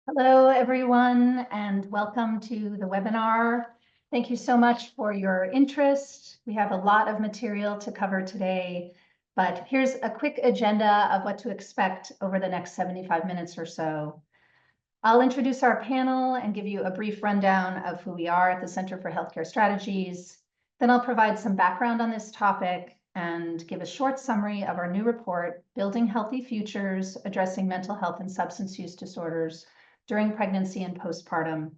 Hello, everyone, and welcome to the webinar. Thank you so much for your interest. We have a lot of material to cover today, but here's a quick agenda of what to expect over the next 75 minutes or so. I'll introduce our panel and give you a brief rundown of who we are at the Center for Healthcare Strategies. Then I'll provide some background on this topic and give a short summary of our new report, Building Healthy Futures, Addressing Mental Health and Substance Use Disorders during Pregnancy and Postpartum.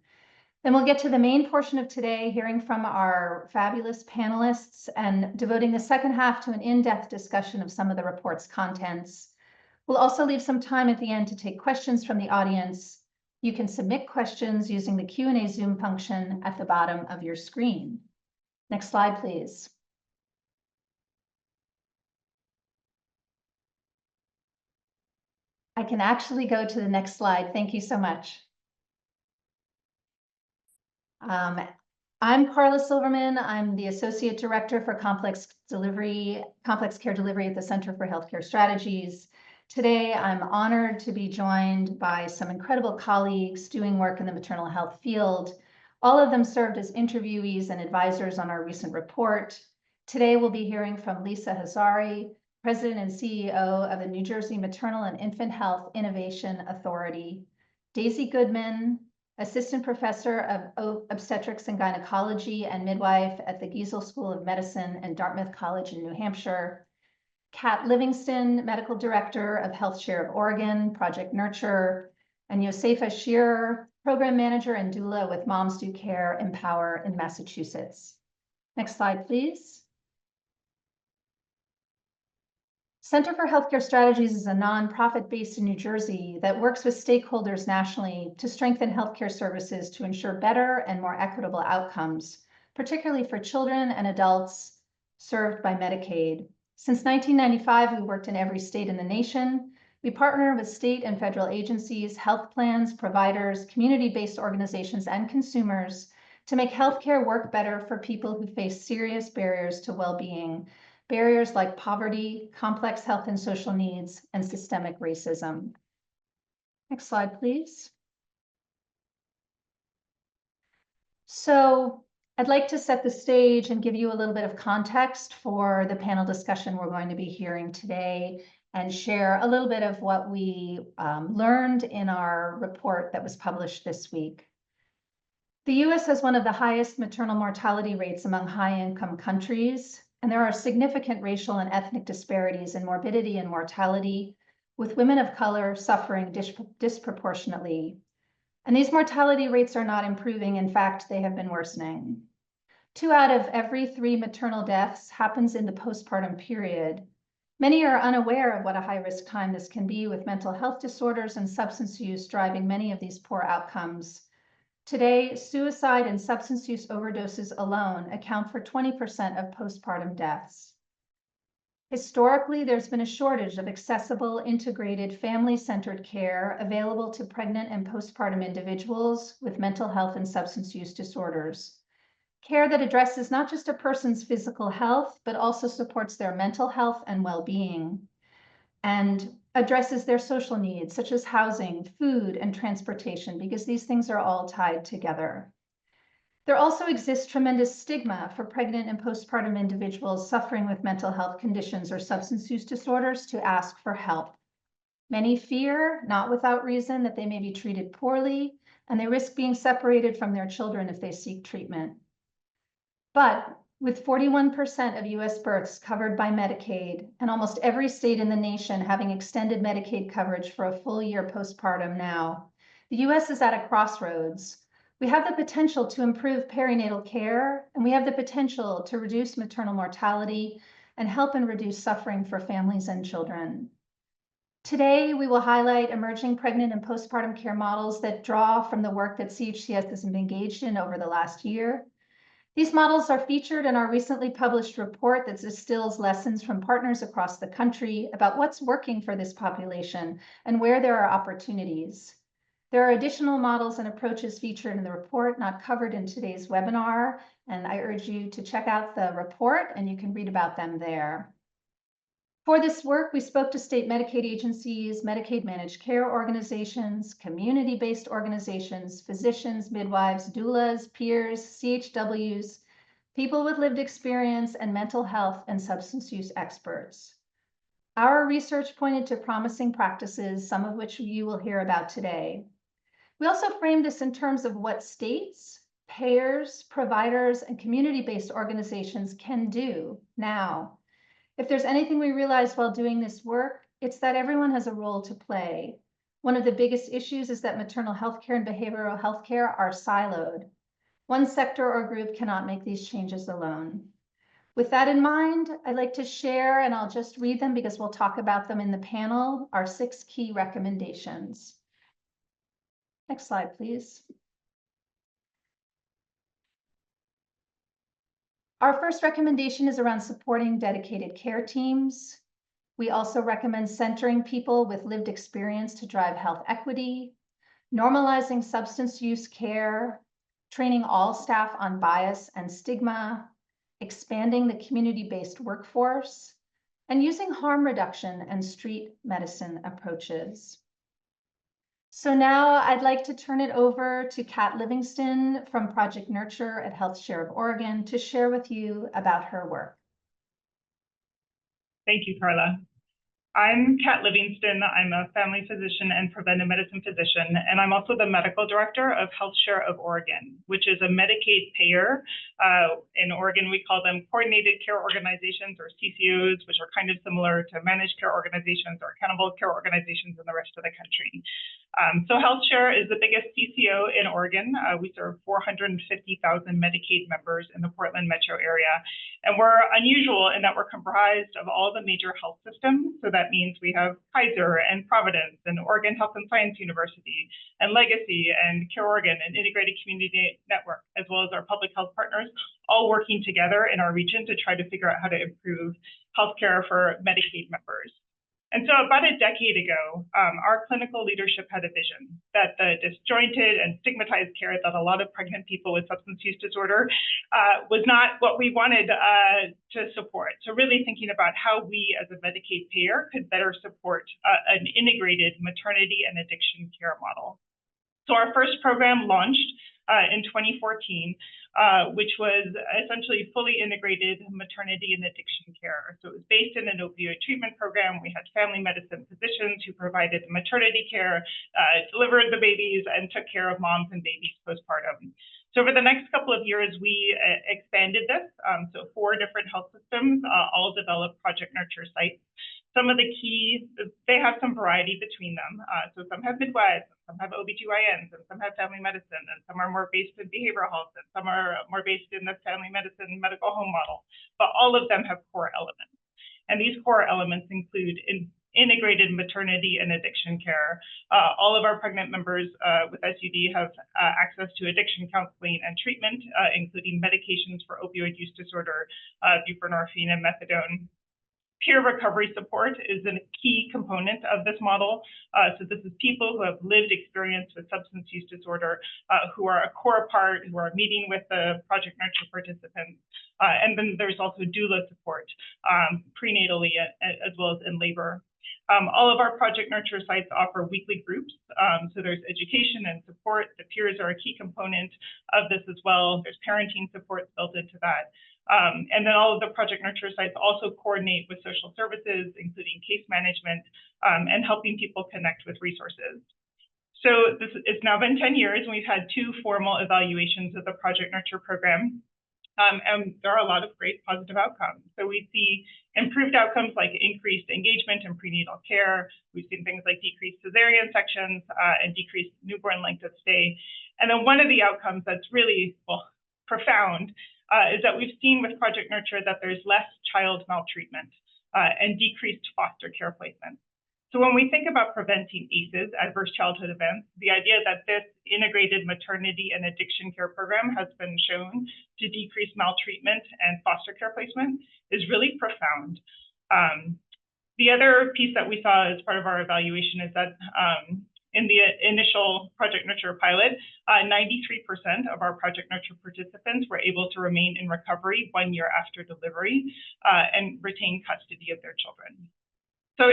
Then we'll get to the main portion of today, hearing from our fabulous panelists and devoting the second half to an in-depth discussion of some of the report's contents. We'll also leave some time at the end to take questions from the audience. You can submit questions using the Q&A Zoom function at the bottom of your screen. Next slide, please. I can actually go to the next slide. Thank you so much. I'm Carla Silverman. I'm the Associate Director for Complex Care Delivery at the Center for Healthcare Strategies. Today, I'm honored to be joined by some incredible colleagues doing work in the maternal health field. All of them served as interviewees and advisors on our recent report. Today, we'll be hearing from Lisa Hazari, President and CEO of the New Jersey Maternal and Infant Health Innovation Authority, Daisy Goodman, Assistant Professor of Obstetrics and Gynecology and Midwife at the Giesel School of Medicine and Dartmouth College in New Hampshire, Kat Livingston, Medical Director of Health Share of Oregon, Project Nurture, and Yosefa Shearer, Program Manager and Doula with Moms Do Care Empower in Massachusetts. Next slide, please. Center for Healthcare Strategies is a nonprofit based in New Jersey that works with stakeholders nationally to strengthen healthcare services to ensure better and more equitable outcomes, particularly for children and adults served by Medicaid. Since 1995, we worked in every state in the nation. We partner with state and federal agencies, health plans, providers, community-based organizations, and consumers to make healthcare work better for people who face serious barriers to well-being. Barriers like poverty, complex health and social needs, and systemic racism. Next slide, please. So I'd like to set the stage and give you a little bit of context for the panel discussion we're going to be hearing today and share a little bit of what we learned in our report that was published this week. The US has one of the highest maternal mortality rates among high-income countries, and there are significant racial and ethnic disparities in morbidity and mortality, with women of color suffering disproportionately. And these mortality rates are not improving. In fact, they have been worsening. 2 out of every 3 maternal deaths happens in the postpartum period. Many are unaware of what a high-risk time this can be, with mental health disorders and substance use driving many of these poor outcomes. Today, suicide and substance use overdoses alone account for 20% of postpartum deaths. Historically, there's been a shortage of accessible, integrated, family-centered care available to pregnant and postpartum individuals with mental health and substance use disorders. Care that addresses not just a person's physical health, but also supports their mental health and well-being, and addresses their social needs, such as housing, food, and transportation, because these things are all tied together. There also exists tremendous stigma for pregnant and postpartum individuals suffering with mental health conditions or substance use disorders to ask for help. Many fear, not without reason, that they may be treated poorly, and they risk being separated from their children if they seek treatment. But with 41% of US births covered by Medicaid, and almost every state in the nation having extended Medicaid coverage for a full year postpartum now, the US is at a crossroads. We have the potential to improve perinatal care, and we have the potential to reduce maternal mortality and help and reduce suffering for families and children. Today, we will highlight emerging pregnant and postpartum care models that draw from the work that CHCS has been engaged in over the last year. These models are featured in our recently published report that distills lessons from partners across the country about what's working for this population and where there are opportunities. There are additional models and approaches featured in the report not covered in today's webinar, and I urge you to check out the report and you can read about them there. For this work, we spoke to state Medicaid agencies, Medicaid managed care organizations, community-based organizations, physicians, midwives, doulas, peers, CHWs, people with lived experience, and mental health and substance use experts. Our research pointed to promising practices, some of which you will hear about today. We also framed this in terms of what states, payers, providers, and community-based organizations can do now. If there's anything we realized while doing this work, it's that everyone has a role to play. One of the biggest issues is that maternal health care and behavioral health care are siloed. One sector or group cannot make these changes alone. With that in mind, I'd like to share, and I'll just read them because we'll talk about them in the panel, our 6 key recommendations. Next slide, please. Our first recommendation is around supporting dedicated care teams. We also recommend centering people with lived experience to drive health equity, normalizing substance use care, training all staff on bias and stigma, expanding the community-based workforce, and using harm reduction and street medicine approaches. So now I'd like to turn it over to Kat Livingston from Project Nurture at Health Share of Oregon to share with you about her work. Thank you, Carla. I'm Kat Livingston. I'm a family physician and preventive medicine physician, and I'm also the medical director of Health Share of Oregon, which is a Medicaid payer. In Oregon, we call them coordinated care organizations, or CCOs, which are kind of similar to managed care organizations or accountable care organizations in the rest of the country. So Health Share is the biggest CCO in Oregon. We serve 450,000 Medicaid members in the Portland metro area. And we're unusual in that we're comprised of all the major health systems. So that means we have Kaiser and Providence and Oregon Health and Science University and Legacy and Care Oregon and Integrated Community Network, as well as our public health partners, all working together in our region to try to figure out how to improve healthcare for Medicaid members. And so about a decade ago, our clinical leadership had a vision that the disjointed and stigmatized care that a lot of pregnant people with substance use disorder was not what we wanted to support. So really thinking about how we as a Medicaid payer could better support an integrated maternity and addiction care model. So our first program launched in 2014, which was essentially fully integrated maternity and addiction care. So it was based in an opioid treatment program. We had family medicine physicians who provided maternity care, delivered the babies, and took care of moms and babies postpartum. So over the next couple of years, we expanded this. So 4 different health systems all developed Project Nurture sites. Some of the key, they have some variety between them. So some have midwives, some have OBGYNs, and some have family medicine, and some are more based in behavioral health, and some are more based in the family medicine medical home model. But all of them have core elements. And these core elements include integrated maternity and addiction care. All of our pregnant members with SUD have access to addiction counseling and treatment, including medications for opioid use disorder, buprenorphine and methadone. Peer recovery support is a key component of this model. So this is people who have lived experience with substance use disorder, who are a core part, who are meeting with the Project Nurture participants. And then there's also doula support prenatally as well as in labor. All of our Project Nurture sites offer weekly groups. So there's education and support. The peers are a key component of this as well. There's parenting support built into that. And then all of the Project Nurture sites also coordinate with social services, including case management, and helping people connect with resources. So it's now been 10 years, and we've had 2 formal evaluations of the Project Nurture program. And there are a lot of great positive outcomes. So we see improved outcomes like increased engagement in prenatal care. We've seen things like decreased cesarean sections and decreased newborn length of stay. And then one of the outcomes that's really profound is that we've seen with Project Nurture that there's less child maltreatment and decreased foster care placement. So when we think about preventing ACEs, adverse childhood events, the idea that this integrated maternity and addiction care program has been shown to decrease maltreatment and foster care placement is really profound. The other piece that we saw as part of our evaluation is that in the initial Project Nurture pilot, 93% of our Project Nurture participants were able to remain in recovery 1 year after delivery and retain custody of their children. So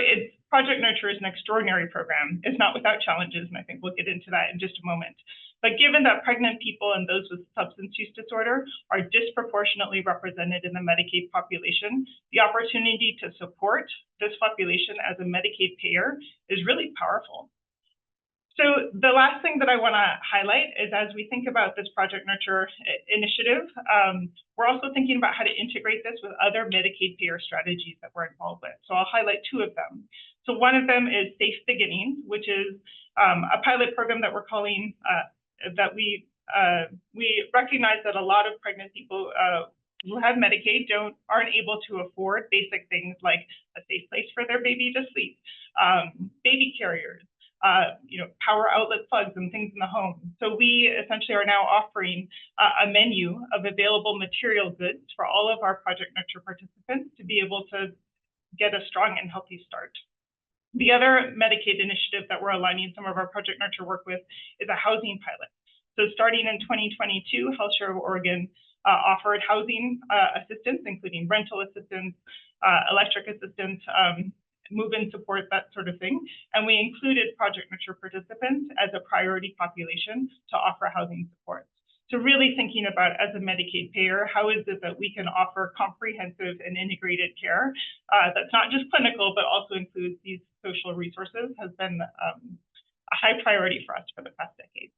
Project Nurture is an extraordinary program. It's not without challenges, and I think we'll get into that in just a moment. But given that pregnant people and those with substance use disorder are disproportionately represented in the Medicaid population, the opportunity to support this population as a Medicaid payer is really powerful. So the last thing that I want to highlight is, as we think about this Project Nurture initiative, we're also thinking about how to integrate this with other Medicaid payer strategies that we're involved with. So I'll highlight two of them. So one of them is Safe Beginnings, which is a pilot program that we're calling that we recognize that a lot of pregnant people who have Medicaid aren't able to afford basic things like a safe place for their baby to sleep, baby carriers, power outlet plugs and things in the home. So we essentially are now offering a menu of available material goods for all of our Project Nurture participants to be able to get a strong and healthy start. The other Medicaid initiative that we're aligning some of our Project Nurture work with is a housing pilot. So starting in 2022, Health Share of Oregon offered housing assistance, including rental assistance, electric assistance, move-in support, that sort of thing. And we included Project Nurture participants as a priority population to offer housing support. So really thinking about, as a Medicaid payer, how is it that we can offer comprehensive and integrated care that's not just clinical, but also includes these social resources, has been a high priority for us for the past decade.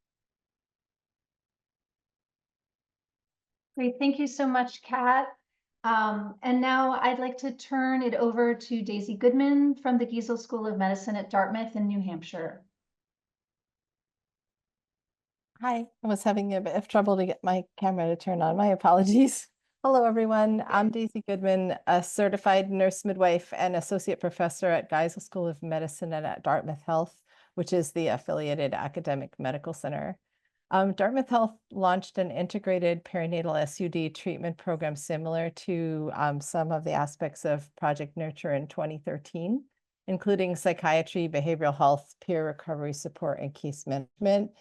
Great, thank you so much, Kat. And now I'd like to turn it over to Daisy Goodman from the Giesel School of Medicine at Dartmouth in New Hampshire. Hi, I was having a bit of trouble to get my camera to turn on. My apologies. Hello, everyone. I'm Daisy Goodman, a certified nurse midwife and associate professor at Giesel School of Medicine at Dartmouth Health, which is the affiliated academic medical center. Dartmouth Health launched an integrated perinatal SUD treatment program similar to some of the aspects of Project Nurture in 2013, including psychiatry, behavioral health, peer recovery support, and case management.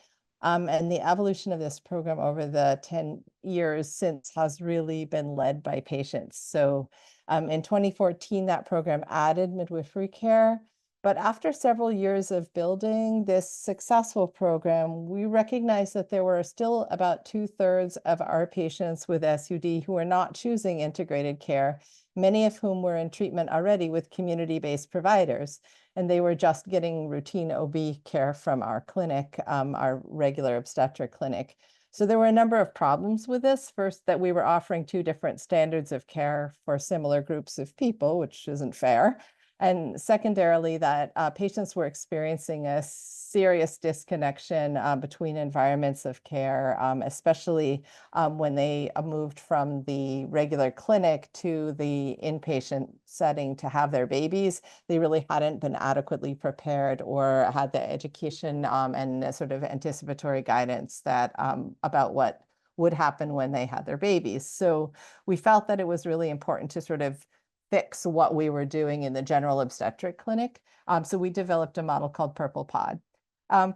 And the evolution of this program over the 10 years since has really been led by patients. So in 2014, that program added midwifery care. But after several years of building this successful program, we recognized that there were still about 2/3 of our patients with SUD who were not choosing integrated care, many of whom were in treatment already with community-based providers. And they were just getting routine OB care from our clinic, our regular obstetric clinic. So there were a number of problems with this. First, that we were offering two different standards of care for similar groups of people, which isn't fair. And secondarily, that patients were experiencing a serious disconnection between environments of care, especially when they moved from the regular clinic to the inpatient setting to have their babies. They really hadn't been adequately prepared or had the education and sort of anticipatory guidance that about what would happen when they had their babies. So we felt that it was really important to sort of fix what we were doing in the general obstetric clinic. So we developed a model called Purple Pod.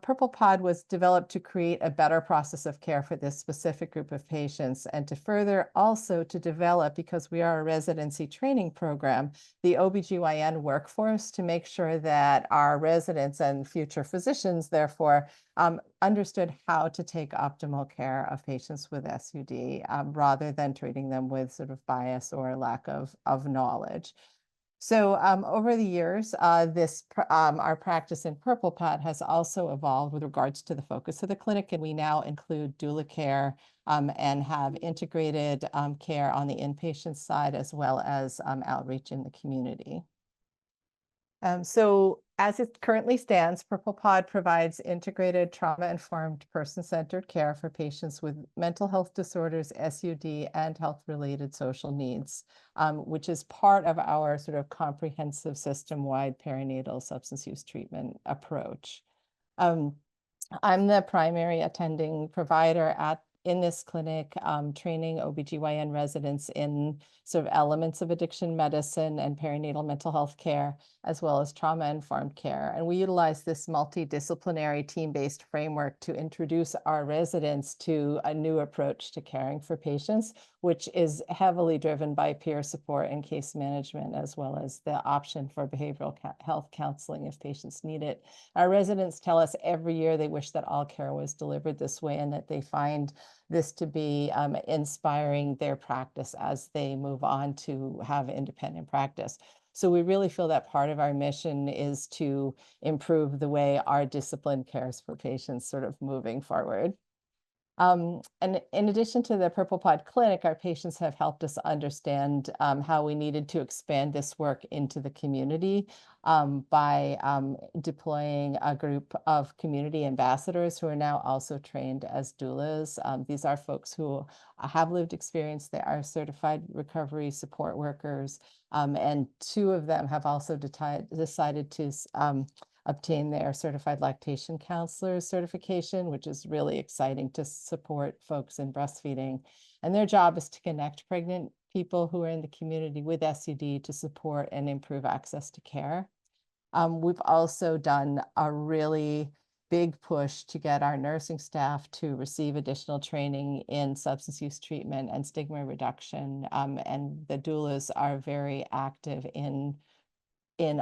Purple Pod was developed to create a better process of care for this specific group of patients, and to further also to develop, because we are a residency training program, the OBGYN workforce to make sure that our residents and future physicians, therefore, understood how to take optimal care of patients with SUD rather than treating them with sort of bias or lack of knowledge. So over the years, our practice in Purple Pod has also evolved with regards to the focus of the clinic, and we now include doula care and have integrated care on the inpatient side as well as outreach in the community. So as it currently stands, Purple Pod provides integrated trauma-informed person-centered care for patients with mental health disorders, SUD, and health-related social needs, which is part of our sort of comprehensive system-wide perinatal substance use treatment approach. I'm the primary attending provider in this clinic, training OBGYN residents in sort of elements of addiction medicine and perinatal mental health care, as well as trauma-informed care. And we utilize this multidisciplinary team-based framework to introduce our residents to a new approach to caring for patients, which is heavily driven by peer support and case management, as well as the option for behavioral health counseling if patients need it. Our residents tell us every year they wish that all care was delivered this way, and that they find this to be inspiring their practice as they move on to have independent practice. So we really feel that part of our mission is to improve the way our discipline cares for patients sort of moving forward. And in addition to the Purple Pod Clinic, our patients have helped us understand how we needed to expand this work into the community by deploying a group of community ambassadors who are now also trained as doulas. These are folks who have lived experience. They are certified recovery support workers, and 2 of them have also decided to obtain their certified lactation counselor certification, which is really exciting to support folks in breastfeeding. And their job is to connect pregnant people who are in the community with SUD to support and improve access to care. We've also done a really big push to get our nursing staff to receive additional training in substance use treatment and stigma reduction. And the doulas are very active in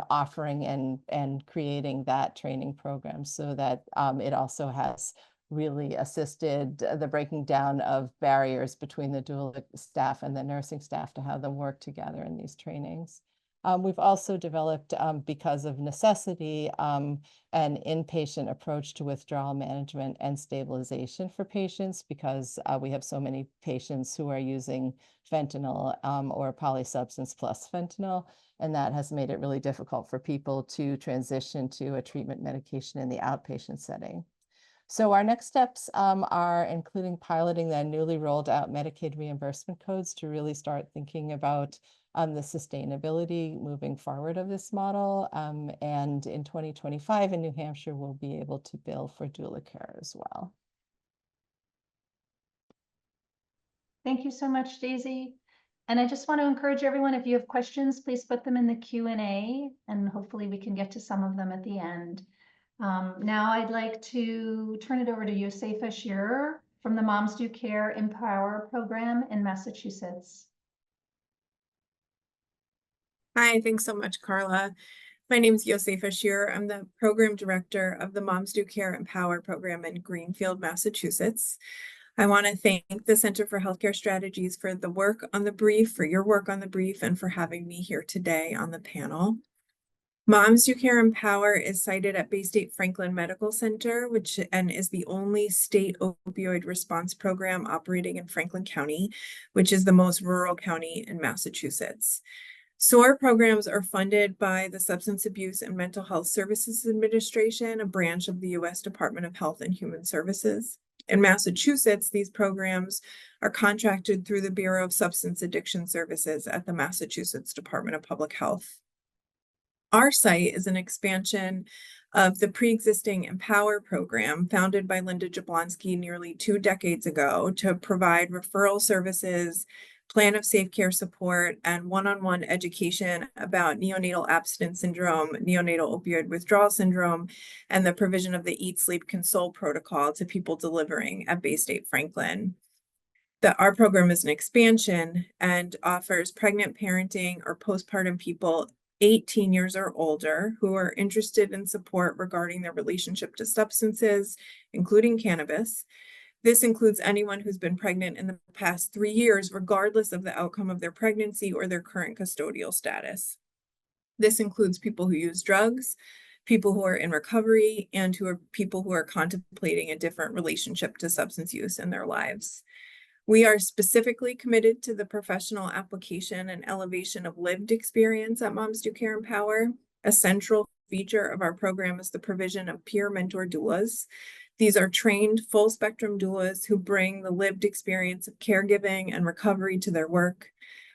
offering and creating that training program, so that it also has really assisted the breaking down of barriers between the doula staff and the nursing staff to have them work together in these trainings. We've also developed, because of necessity, an inpatient approach to withdrawal management and stabilization for patients, because we have so many patients who are using fentanyl or polysubstance plus fentanyl, and that has made it really difficult for people to transition to a treatment medication in the outpatient setting. So our next steps are including piloting the newly rolled out Medicaid reimbursement codes to really start thinking about the sustainability moving forward of this model. And in 2025 in New Hampshire, we'll be able to bill for doula care as well. Thank you so much, Daisy. And I just want to encourage everyone, if you have questions, please put them in the Q&A, and hopefully we can get to some of them at the end. Now I'd like to turn it over to Josefa Shearer from the Moms Do Care Empower program in Massachusetts. Hi, thanks so much, Carla. My name is Josefa Shearer. I'm the program director of the Moms Do Care Empower program in Greenfield, Massachusetts. I want to thank the Center for Healthcare Strategies for the work on the brief, for your work on the brief, and for having me here today on the panel. Moms Do Care Empower is sited at Bay State Franklin Medical Center, and is the only state opioid response program operating in Franklin County, which is the most rural county in Massachusetts. SOAR programs are funded by the Substance Abuse and Mental Health Services Administration, a branch of the U.S. Department of Health and Human Services. In Massachusetts, these programs are contracted through the Bureau of Substance Addiction Services at the Massachusetts Department of Public Health. Our site is an expansion of the pre-existing Empower program founded by Linda Jablonski nearly 2 decades ago to provide referral services, plan of safe care support, and one-on-one education about neonatal abstinence syndrome, neonatal opioid withdrawal syndrome, and the provision of the Eat, Sleep, Console protocol to people delivering at Bay State Franklin. Our program is an expansion and offers pregnant parenting or postpartum people 18 years or older who are interested in support regarding their relationship to substances, including cannabis. This includes anyone who's been pregnant in the past 3 years, regardless of the outcome of their pregnancy or their current custodial status. This includes people who use drugs, people who are in recovery, and people who are contemplating a different relationship to substance use in their lives. We are specifically committed to the professional application and elevation of lived experience at Moms Do Care Empower. A central feature of our program is the provision of peer mentor doulas. These are trained full spectrum doulas who bring the lived experience of caregiving and recovery to their work.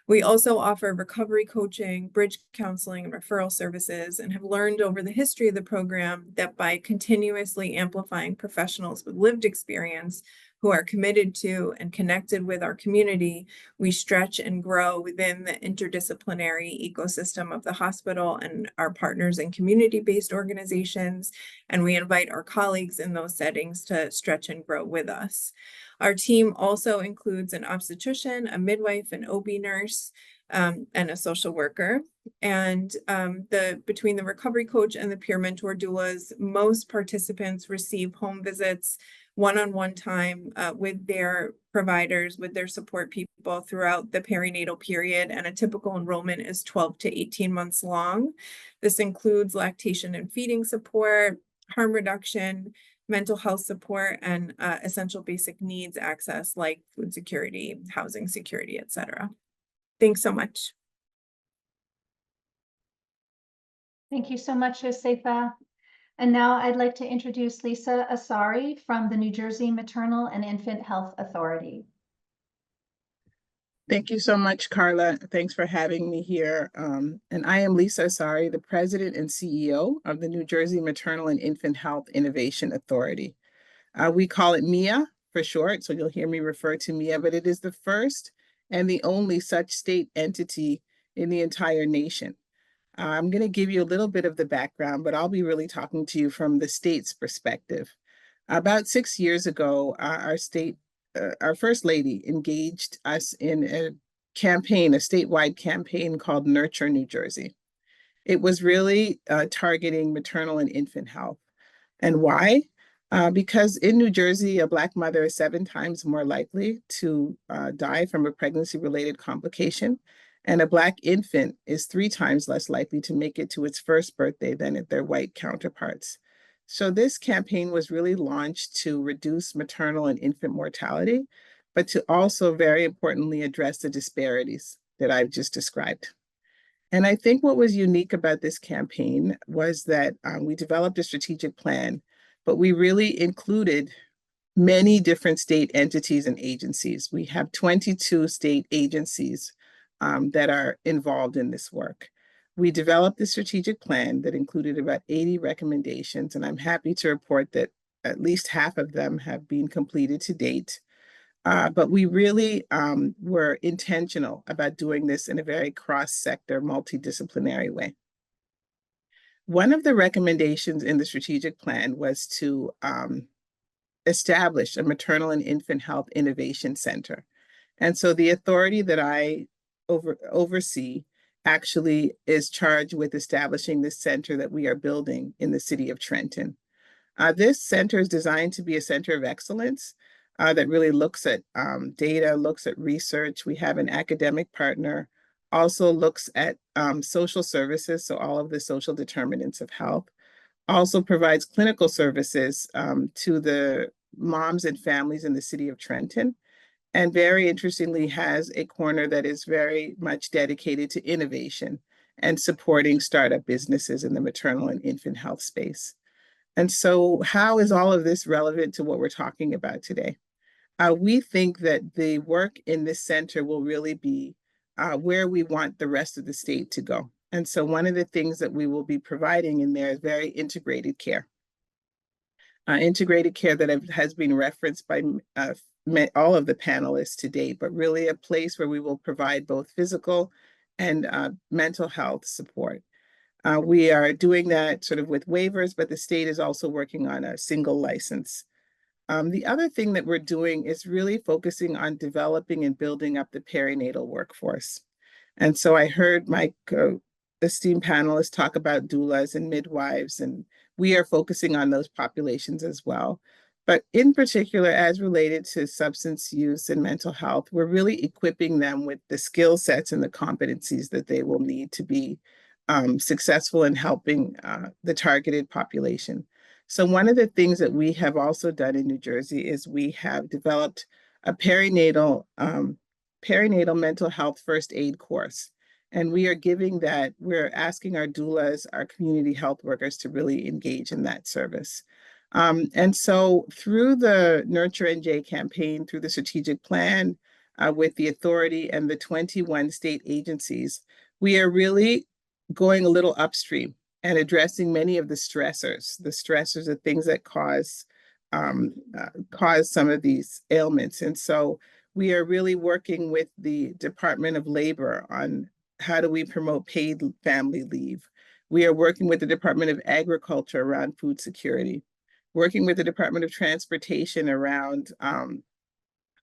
We also offer recovery coaching, bridge counseling, and referral services, and have learned over the history of the program that by continuously amplifying professionals with lived experience, who are committed to and connected with our community, we stretch and grow within the interdisciplinary ecosystem of the hospital and our partners in community-based organizations, and we invite our colleagues in those settings to stretch and grow with us. Our team also includes an obstetrician, a midwife, an OB nurse, and a social worker. And between the recovery coach and the peer mentor doulas, most participants receive home visits, one-on-one time with their providers, with their support people throughout the perinatal period, and a typical enrollment is 12 to 18 months long. This includes lactation and feeding support, harm reduction, mental health support, and essential basic needs access like food security, housing security, etc. Thanks so much. Thank you so much, Josefa. And now I'd like to introduce Lisa Asari from the New Jersey Maternal and Infant Health Authority. Thank you so much, Carla. Thanks for having me here. And I am Lisa Asari, the President and CEO of the New Jersey Maternal and Infant Health Innovation Authority. We call it MIA for short, so you'll hear me refer to MIA, but it is the first and the only such state entity in the entire nation. I'm going to give you a little bit of the background, but I'll be really talking to you from the state's perspective. About 6 years ago, our First Lady engaged us in a campaign, a statewide campaign called Nurture New Jersey. It was really targeting maternal and infant health. And why? Because in New Jersey, a Black mother is 7 times more likely to die from a pregnancy-related complication, and a Black infant is 3 times less likely to make it to its first birthday than their white counterparts. So this campaign was really launched to reduce maternal and infant mortality, but to also, very importantly, address the disparities that I've just described. And I think what was unique about this campaign was that we developed a strategic plan, but we really included many different state entities and agencies. We have 22 state agencies that are involved in this work. We developed a strategic plan that included about 80 recommendations, and I'm happy to report that at least half of them have been completed to date. But we really were intentional about doing this in a very cross-sector, multidisciplinary way. One of the recommendations in the strategic plan was to establish a maternal and infant health innovation center. And so the authority that I oversee actually is charged with establishing this center that we are building in the city of Trenton. This center is designed to be a center of excellence that really looks at data, looks at research. We have an academic partner, also looks at social services, so all of the social determinants of health, also provides clinical services to the moms and families in the city of Trenton, and very interestingly has a corner that is very much dedicated to innovation and supporting startup businesses in the maternal and infant health space. And so how is all of this relevant to what we're talking about today? We think that the work in this center will really be where we want the rest of the state to go. And so one of the things that we will be providing in there is very integrated care. Integrated care that has been referenced by all of the panelists to date, but really a place where we will provide both physical and mental health support. We are doing that sort of with waivers, but the state is also working on a single license. The other thing that we're doing is really focusing on developing and building up the perinatal workforce. And so I heard my esteemed panelists talk about doulas and midwives, and we are focusing on those populations as well. But in particular, as related to substance use and mental health, we're really equipping them with the skill sets and the competencies that they will need to be successful in helping the targeted population. So one of the things that we have also done in New Jersey is we have developed a perinatal mental health first aid course. And we are giving that, we're asking our doulas, our community health workers to really engage in that service. And so through the Nurture NJ campaign, through the strategic plan with the authority and the 21 state agencies, we are really going a little upstream and addressing many of the stressors, the things that cause cause some of these ailments. And so we are really working with the Department of Labor on how do we promote paid family leave. We are working with the Department of Agriculture around food security, working with the Department of Transportation around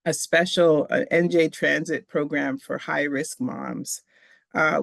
a special NJ Transit program for high-risk moms,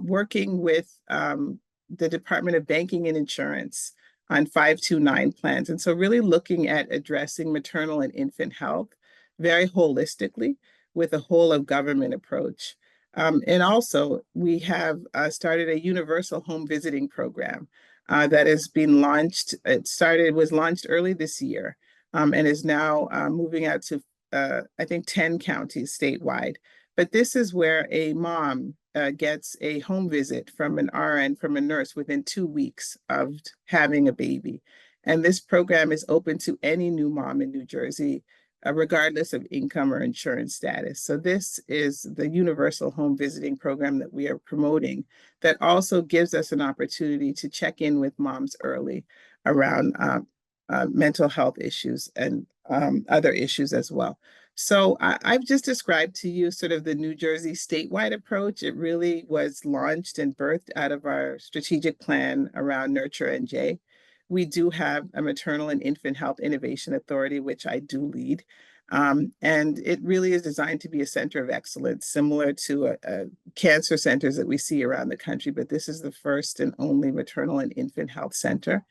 working with the Department of Banking and Insurance on 529 plans. And so really looking at addressing maternal and infant health very holistically with a whole of government approach. And also we have started a universal home visiting program that has been launched. Was launched early this year and is now moving out to I think 10 counties statewide. But this is where a mom gets a home visit from an RN, from a nurse within 2 weeks of having a baby. And this program is open to any new mom in New Jersey, regardless of income or insurance status. So this is the universal home visiting program that we are promoting that also gives us an opportunity to check in with moms early around mental health issues and other issues as well. So I've just described to you sort of the New Jersey statewide approach. It really was launched and birthed out of our strategic plan around Nurture NJ. We do have a Maternal and Infant Health Innovation Authority, which I do lead. And it really is designed to be a center of excellence, similar to cancer centers that we see around the country. But this is the first and only maternal and infant health center.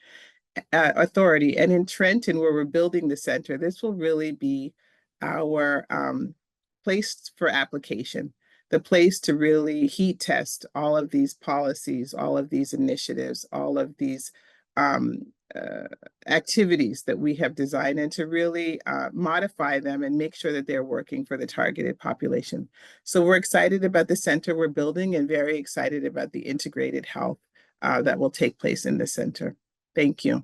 Authority. And in Trenton, where we're building the center, this will really be our place for application, the place to really heat test all of these policies, all of these initiatives, all of these activities that we have designed, and to really modify them and make sure that they're working for the targeted population. So we're excited about the center we're building and very excited about the integrated health that will take place in the center. Thank you.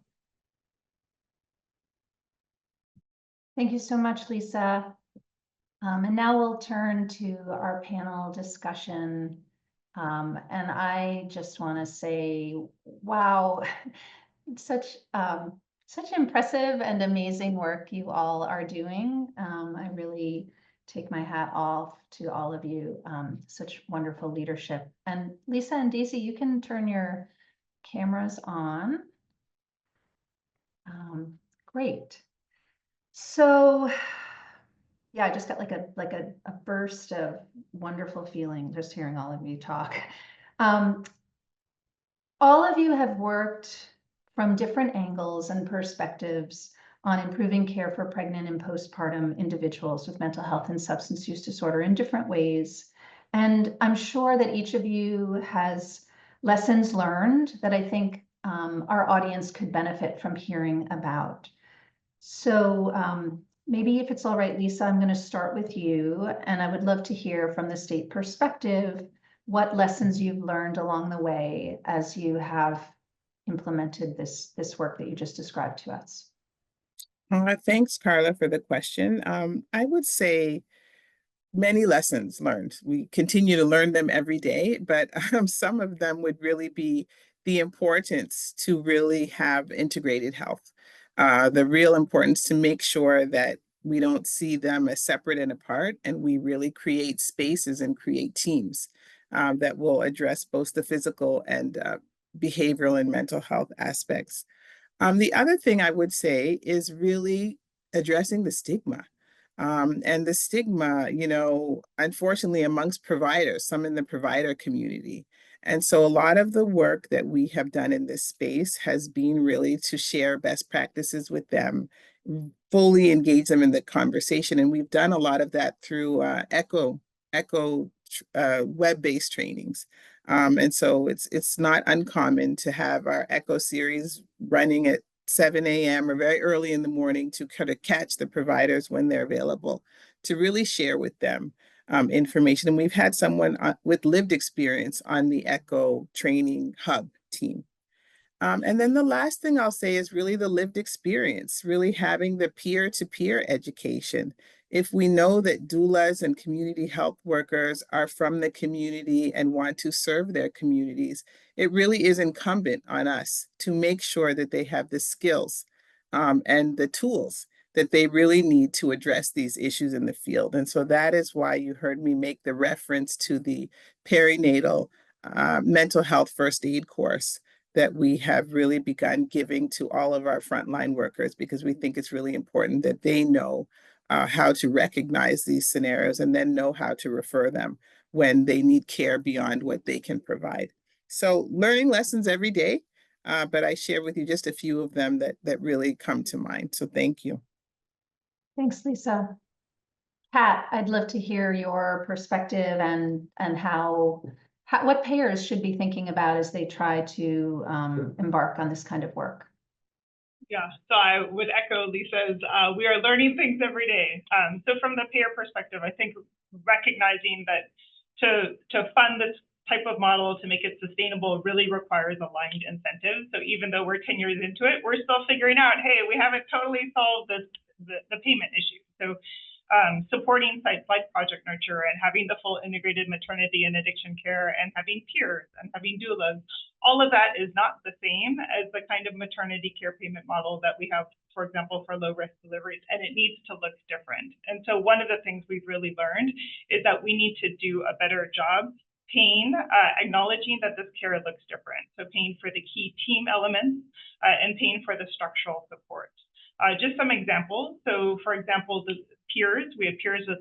Thank you so much, Lisa. And now we'll turn to our panel discussion. And I just want to say, wow, such impressive and amazing work you all are doing. I really take my hat off to all of you. Such wonderful leadership. And Lisa and Daisy, you can turn your cameras on. Great. So, yeah, I just got like a burst of wonderful feeling just hearing all of you talk. All of you have worked from different angles and perspectives on improving care for pregnant and postpartum individuals with mental health and substance use disorder in different ways. And I'm sure that each of you has lessons learned that I think our audience could benefit from hearing about. So maybe if it's all right, Lisa, I'm going to start with you, and I would love to hear from the state perspective what lessons you've learned along the way as you have implemented this work that you just described to us. Thanks, Carla, for the question. I would say many lessons learned. We continue to learn them every day, but some of them would really be the importance to really have integrated health. The real importance to make sure that we don't see them as separate and apart, and we really create spaces and create teams that will address both the physical and behavioral and mental health aspects. The other thing I would say is really addressing the stigma. And the stigma, unfortunately, amongst providers, some in the provider community. And so a lot of the work that we have done in this space has been really to share best practices with them, fully engage them in the conversation. And we've done a lot of that through ECHO web-based trainings. And so it's not uncommon to have our ECHO series running at 7 a.m. or very early in the morning to kind of catch the providers when they're available, to really share with them information. And we've had someone with lived experience on the ECHO training hub team. And then the last thing I'll say is really the lived experience, really having the peer-to-peer education. If we know that doulas and community health workers are from the community and want to serve their communities, it really is incumbent on us to make sure that they have the skills and the tools that they really need to address these issues in the field. And so that is why you heard me make the reference to the perinatal mental health first aid course that we have really begun giving to all of our frontline workers, because we think it's really important that they know how to recognize these scenarios and then know how to refer them when they need care beyond what they can provide. So learning lessons every day, but I share with you just a few of them that really come to mind. So thank you. Thanks, Lisa. Pat, I'd love to hear your perspective and how what payers should be thinking about as they try to embark on this kind of work. Yeah, so I would echo Lisa's, we are learning things every day. So from the payer perspective, I think recognizing that to fund this type of model, to make it sustainable, really requires aligned incentives. So even though we're 10 years into it, we're still figuring out, hey, we haven't totally solved the payment issue. So supporting sites like Project Nurture and having the full integrated maternity and addiction care and having peers and having doulas, all of that is not the same as the kind of maternity care payment model that we have, for example, for low risk deliveries, and it needs to look different. And so one of the things we've really learned is that we need to do a better job paying, acknowledging that this care looks different. So paying for the key team elements and paying for the structural support. Just some examples. So for example, the peers, we have peers with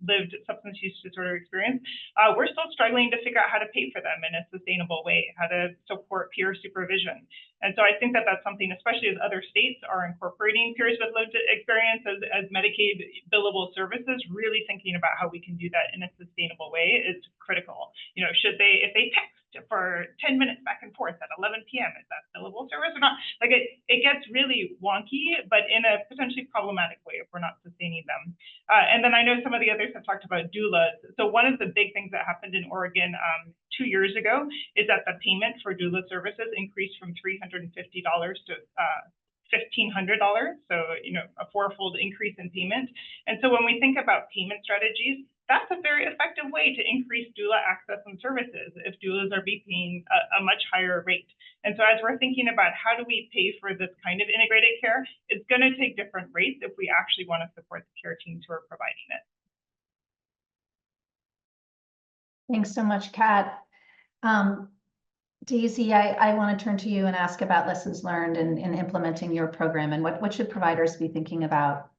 lived substance use disorder experience. We're still struggling to figure out how to pay for them in a sustainable way, how to support peer supervision. And so I think that that's something, especially as other states are incorporating peers with lived experience as Medicaid billable services, really thinking about how we can do that in a sustainable way is critical. You know, if they text for 10 minutes back and forth at 11 p.m., is that billable service or not? Like it gets really wonky, but in a potentially problematic way if we're not sustaining them. And then I know some of the others have talked about doulas. So one of the big things that happened in Oregon 2 years ago is that the payment for doula services increased from $350 to $1,500. So, you know, a fourfold increase in payment. And so when we think about payment strategies, that's a very effective way to increase doula access and services if doulas are being paying a much higher rate. And so as we're thinking about how do we pay for this kind of integrated care, it's going to take different rates if we actually want to support the care teams who are providing it. Thanks so much, Kat. Daisy, I want to turn to you and ask about lessons learned in implementing your program, and what should providers be thinking about?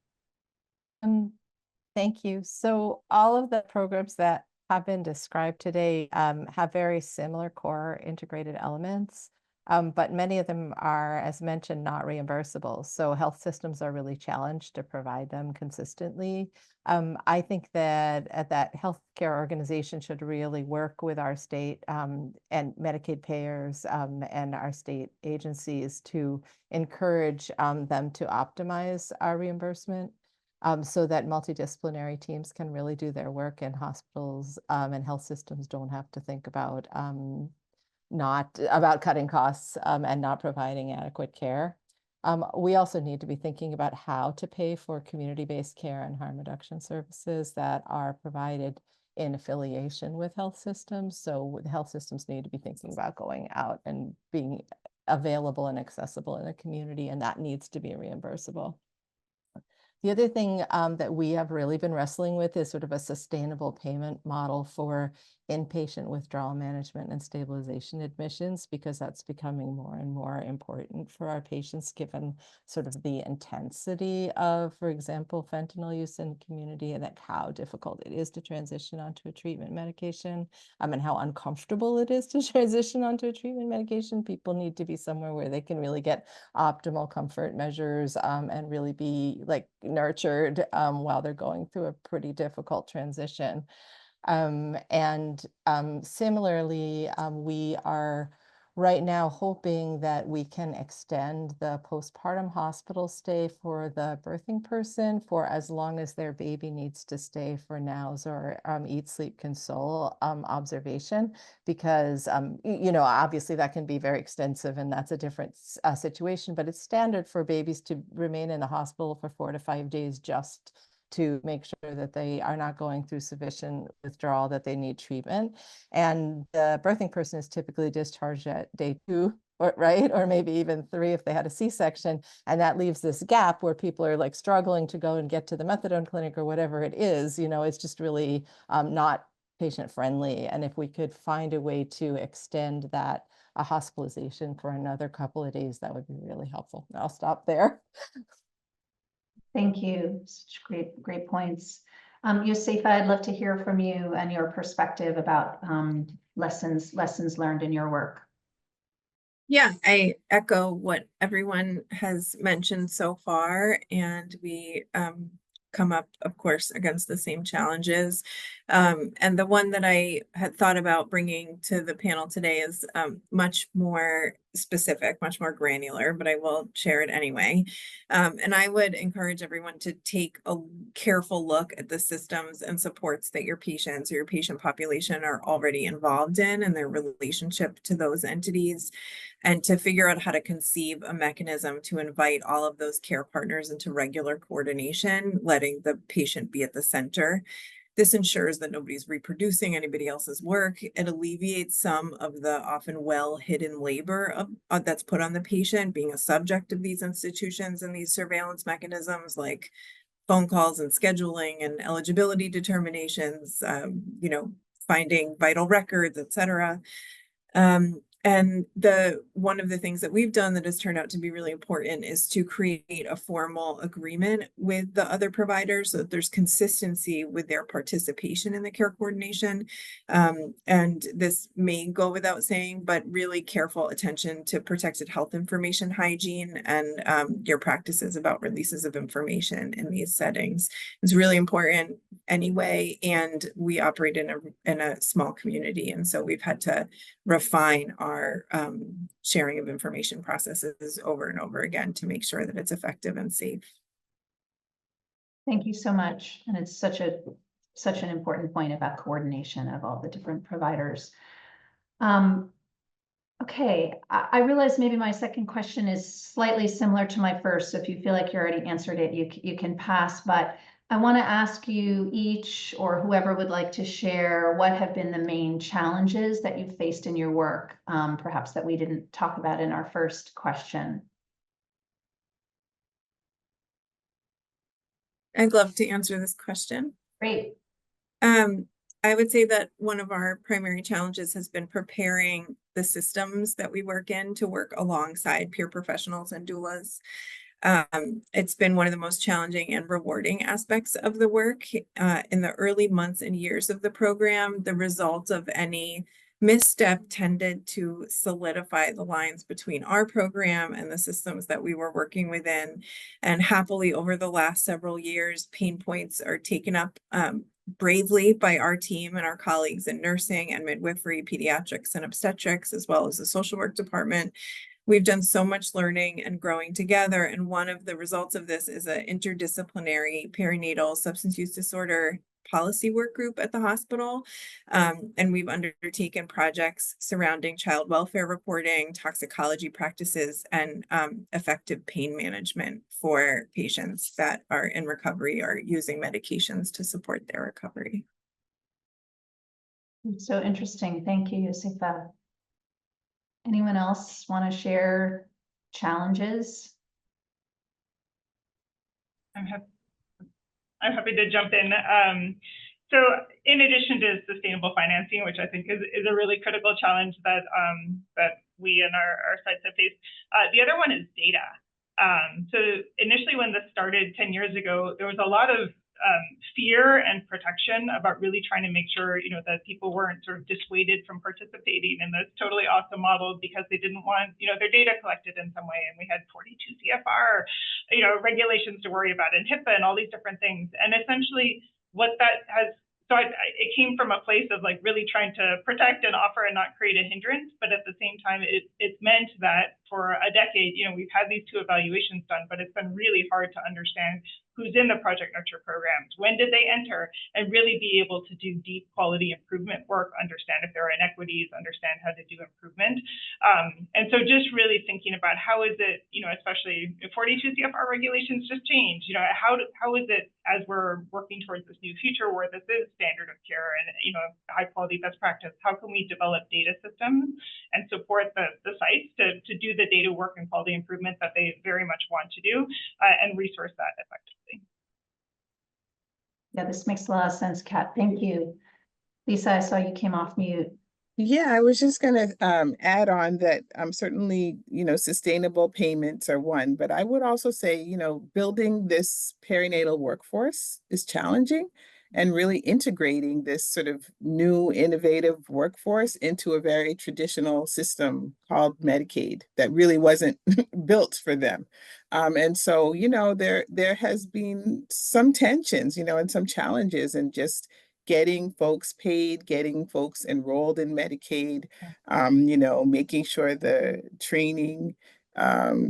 Thank you. So all of the programs that have been described today have very similar core integrated elements, but many of them are, as mentioned, not reimbursable. So health systems are really challenged to provide them consistently. I think that healthcare organization should really work with our state and Medicaid payers and our state agencies to encourage them to optimize our reimbursement. So that multidisciplinary teams can really do their work, and hospitals and health systems don't have to think about cutting costs and not providing adequate care. We also need to be thinking about how to pay for community-based care and harm reduction services that are provided in affiliation with health systems. So the health systems need to be thinking about going out and being available and accessible in a community, and that needs to be reimbursable. The other thing that we have really been wrestling with is sort of a sustainable payment model for inpatient withdrawal management and stabilization admissions, because that's becoming more and more important for our patients, given sort of the intensity of, for example, fentanyl use in the community, and how difficult it is to transition onto a treatment medication, and how uncomfortable it is to transition onto a treatment medication. People need to be somewhere where they can really get optimal comfort measures and really be like nurtured while they're going through a pretty difficult transition. Similarly, we are right now hoping that we can extend the postpartum hospital stay for the birthing person for as long as their baby needs to stay for NOWS or eat, sleep, console observation, because you know, obviously that can be very extensive, and that's a different situation, but it's standard for babies to remain in the hospital for 4 to 5 days just to make sure that they are not going through sufficient withdrawal, that they need treatment. And the birthing person is typically discharged at day 2 or right, or maybe even 3 if they had a C-section, and that leaves this gap where people are like struggling to go and get to the methadone clinic or whatever it is. It's just really not patient friendly. And if we could find a way to extend that hospitalization for another couple of days, that would be really helpful. I'll stop there. Thank you. Such great points. Yosefa, I'd love to hear from you and your perspective about lessons learned in your work. Yeah, I echo what everyone has mentioned so far, and we come up, of course, against the same challenges. And the one that I had thought about bringing to the panel today is much more specific, much more granular, but I will share it anyway. And I would encourage everyone to take a careful look at the systems and supports that your patients or your patient population are already involved in and their relationship to those entities, and to figure out how to conceive a mechanism to invite all of those care partners into regular coordination, letting the patient be at the center. This ensures that nobody's reproducing anybody else's work. It alleviates some of the often well-hidden labor that's put on the patient being a subject of these institutions and these surveillance mechanisms, like phone calls and scheduling and eligibility determinations, finding vital records, et cetera. And one of the things that we've done that has turned out to be really important is to create a formal agreement with the other providers so that there's consistency with their participation in the care coordination. And this may go without saying, but really careful attention to protected health information hygiene and your practices about releases of information in these settings is really important anyway. And we operate in a small community, and so we've had to refine our sharing of information processes over and over again to make sure that it's effective and safe. Thank you so much. And it's such an important point about coordination of all the different providers. Okay, I realize maybe my second question is slightly similar to my first. So if you feel like you already answered it, you can pass. But I want to ask you each, or whoever would like to share, what have been the main challenges that you've faced in your work, perhaps that we didn't talk about in our first question. I'd love to answer this question. Great. I would say that one of our primary challenges has been preparing the systems that we work in to work alongside peer professionals and doulas. It's been one of the most challenging and rewarding aspects of the work. In the early months and years of the program, the result of any misstep tended to solidify the lines between our program and the systems that we were working within. And happily, over the last several years, pain points are taken up bravely by our team and our colleagues in nursing and midwifery, pediatrics and obstetrics, as well as the social work department. We've done so much learning and growing together, and one of the results of this is an interdisciplinary perinatal substance use disorder policy work group at the hospital. And we've undertaken projects surrounding child welfare reporting, toxicology practices, and effective pain management for patients that are in recovery or using medications to support their recovery. So interesting. Thank you, Yosefa. Anyone else want to share challenges? I'm happy to jump in. So in addition to sustainable financing, which I think is a really critical challenge that we and our sites have faced, the other one is data. So initially when this started 10 years ago, there was a lot of fear and protection about really trying to make sure, that people weren't sort of dissuaded from participating in this totally awesome model because they didn't want, their data collected in some way. And we had 42 CFR, regulations to worry about, and HIPAA and all these different things. And essentially what that has, it came from a place of like really trying to protect and offer and not create a hindrance. But at the same time, it meant that for a decade, we've had these 2 evaluations done, but it's been really hard to understand who's in the Project Nurture programs, when did they enter, and really be able to do deep quality improvement work, understand if there are inequities, understand how to do improvement. And so just really thinking about how is it, especially if 42 CFR regulations just changed, how is it, as we're working towards this new future where this is standard of care and, high quality best practice, how can we develop data systems and support the sites to do the data work and quality improvement that they very much want to do, and resource that effectively. Yeah, this makes a lot of sense, Kat. Thank you. Lisa, I saw you came off mute. Yeah, I was just going to add on that certainly, sustainable payments are one, but I would also say, building this perinatal workforce is challenging, and really integrating this sort of new innovative workforce into a very traditional system called Medicaid that really wasn't built for them. And so, there has been some tensions, and some challenges, and just getting folks paid, getting folks enrolled in Medicaid, making sure the training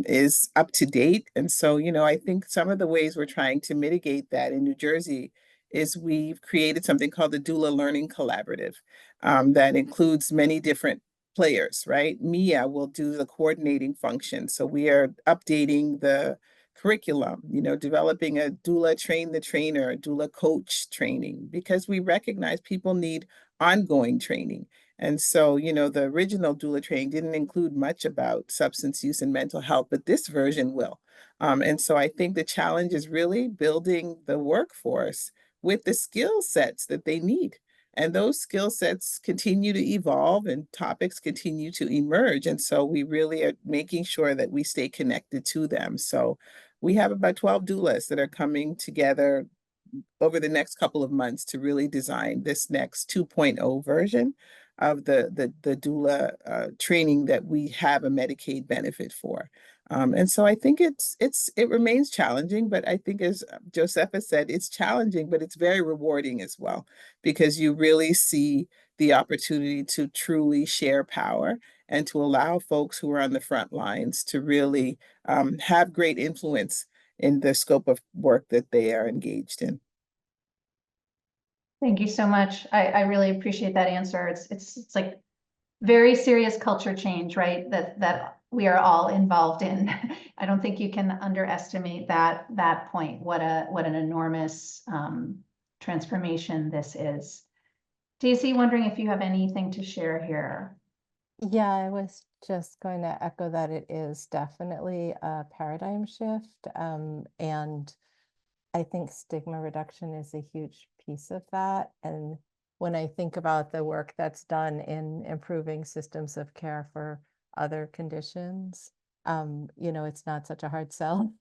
is up to date. And so, I think some of the ways we're trying to mitigate that in New Jersey is we've created something called the Doula Learning Collaborative that includes many different players, right? Mia will do the coordinating function. So we are updating the curriculum, developing a doula train the trainer, doula coach training, because we recognize people need ongoing training. And so, the original doula training didn't include much about substance use and mental health, but this version will. And so I think the challenge is really building the workforce with the skill sets that they need. And those skill sets continue to evolve and topics continue to emerge. And so we really are making sure that we stay connected to them. So we have about 12 doulas that are coming together over the next couple of months to really design this next 2.0 version of the doula training that we have a Medicaid benefit for. And so I think it remains challenging, but I think, as Josepha said, it's challenging, but it's very rewarding as well, because you really see the opportunity to truly share power and to allow folks who are on the front lines to really have great influence in the scope of work that they are engaged in. Thank you so much. I really appreciate that answer. It's like very serious culture change, right? That we are all involved in. I don't think you can underestimate that point. What an enormous transformation this is. Daisy, wondering if you have anything to share here. Yeah, I was just going to echo that it is definitely a paradigm shift. And I think stigma reduction is a huge piece of that. And when I think about the work that's done in improving systems of care for other conditions, it's not such a hard sell.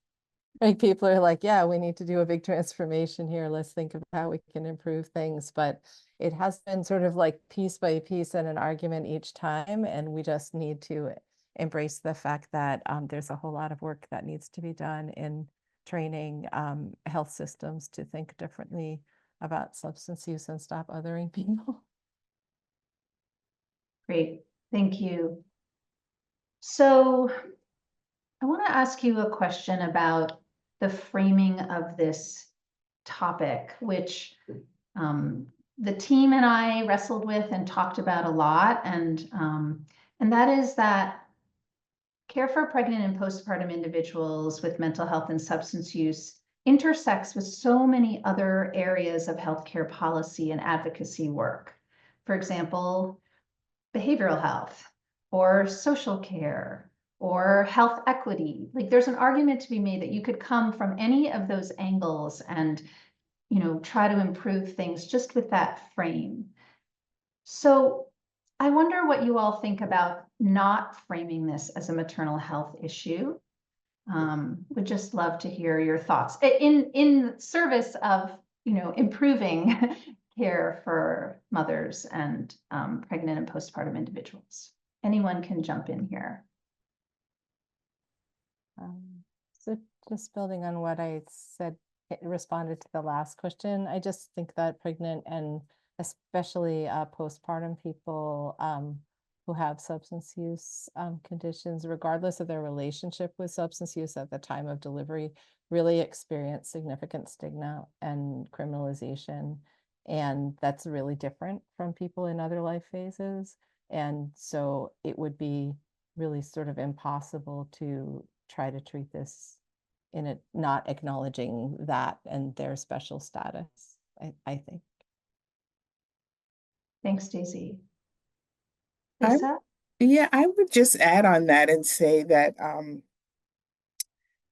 Right? People are like, yeah, we need to do a big transformation here. Let's think of how we can improve things. But it has been sort of like piece by piece and an argument each time. And we just need to embrace the fact that there's a whole lot of work that needs to be done in training health systems to think differently about substance use and stop othering people. Great, thank you. So I want to ask you a question about the framing of this topic, which the team and I wrestled with and talked about a lot, and that is that care for pregnant and postpartum individuals with mental health and substance use intersects with so many other areas of healthcare policy and advocacy work. For example, behavioral health or social care or health equity. Like, there's an argument to be made that you could come from any of those angles and, try to improve things just with that frame. So I wonder what you all think about not framing this as a maternal health issue. Would just love to hear your thoughts in service of, improving care for mothers and pregnant and postpartum individuals. Anyone can jump in here. So just building on what I said, it responded to the last question. I just think that pregnant and especially postpartum people who have substance use conditions, regardless of their relationship with substance use at the time of delivery, really experience significant stigma and criminalization. And that's really different from people in other life phases. And so it would be really sort of impossible to try to treat this in it, not acknowledging that and their special status, I think. Thanks, Daisy. I- Lisa? Yeah, I would just add on that and say that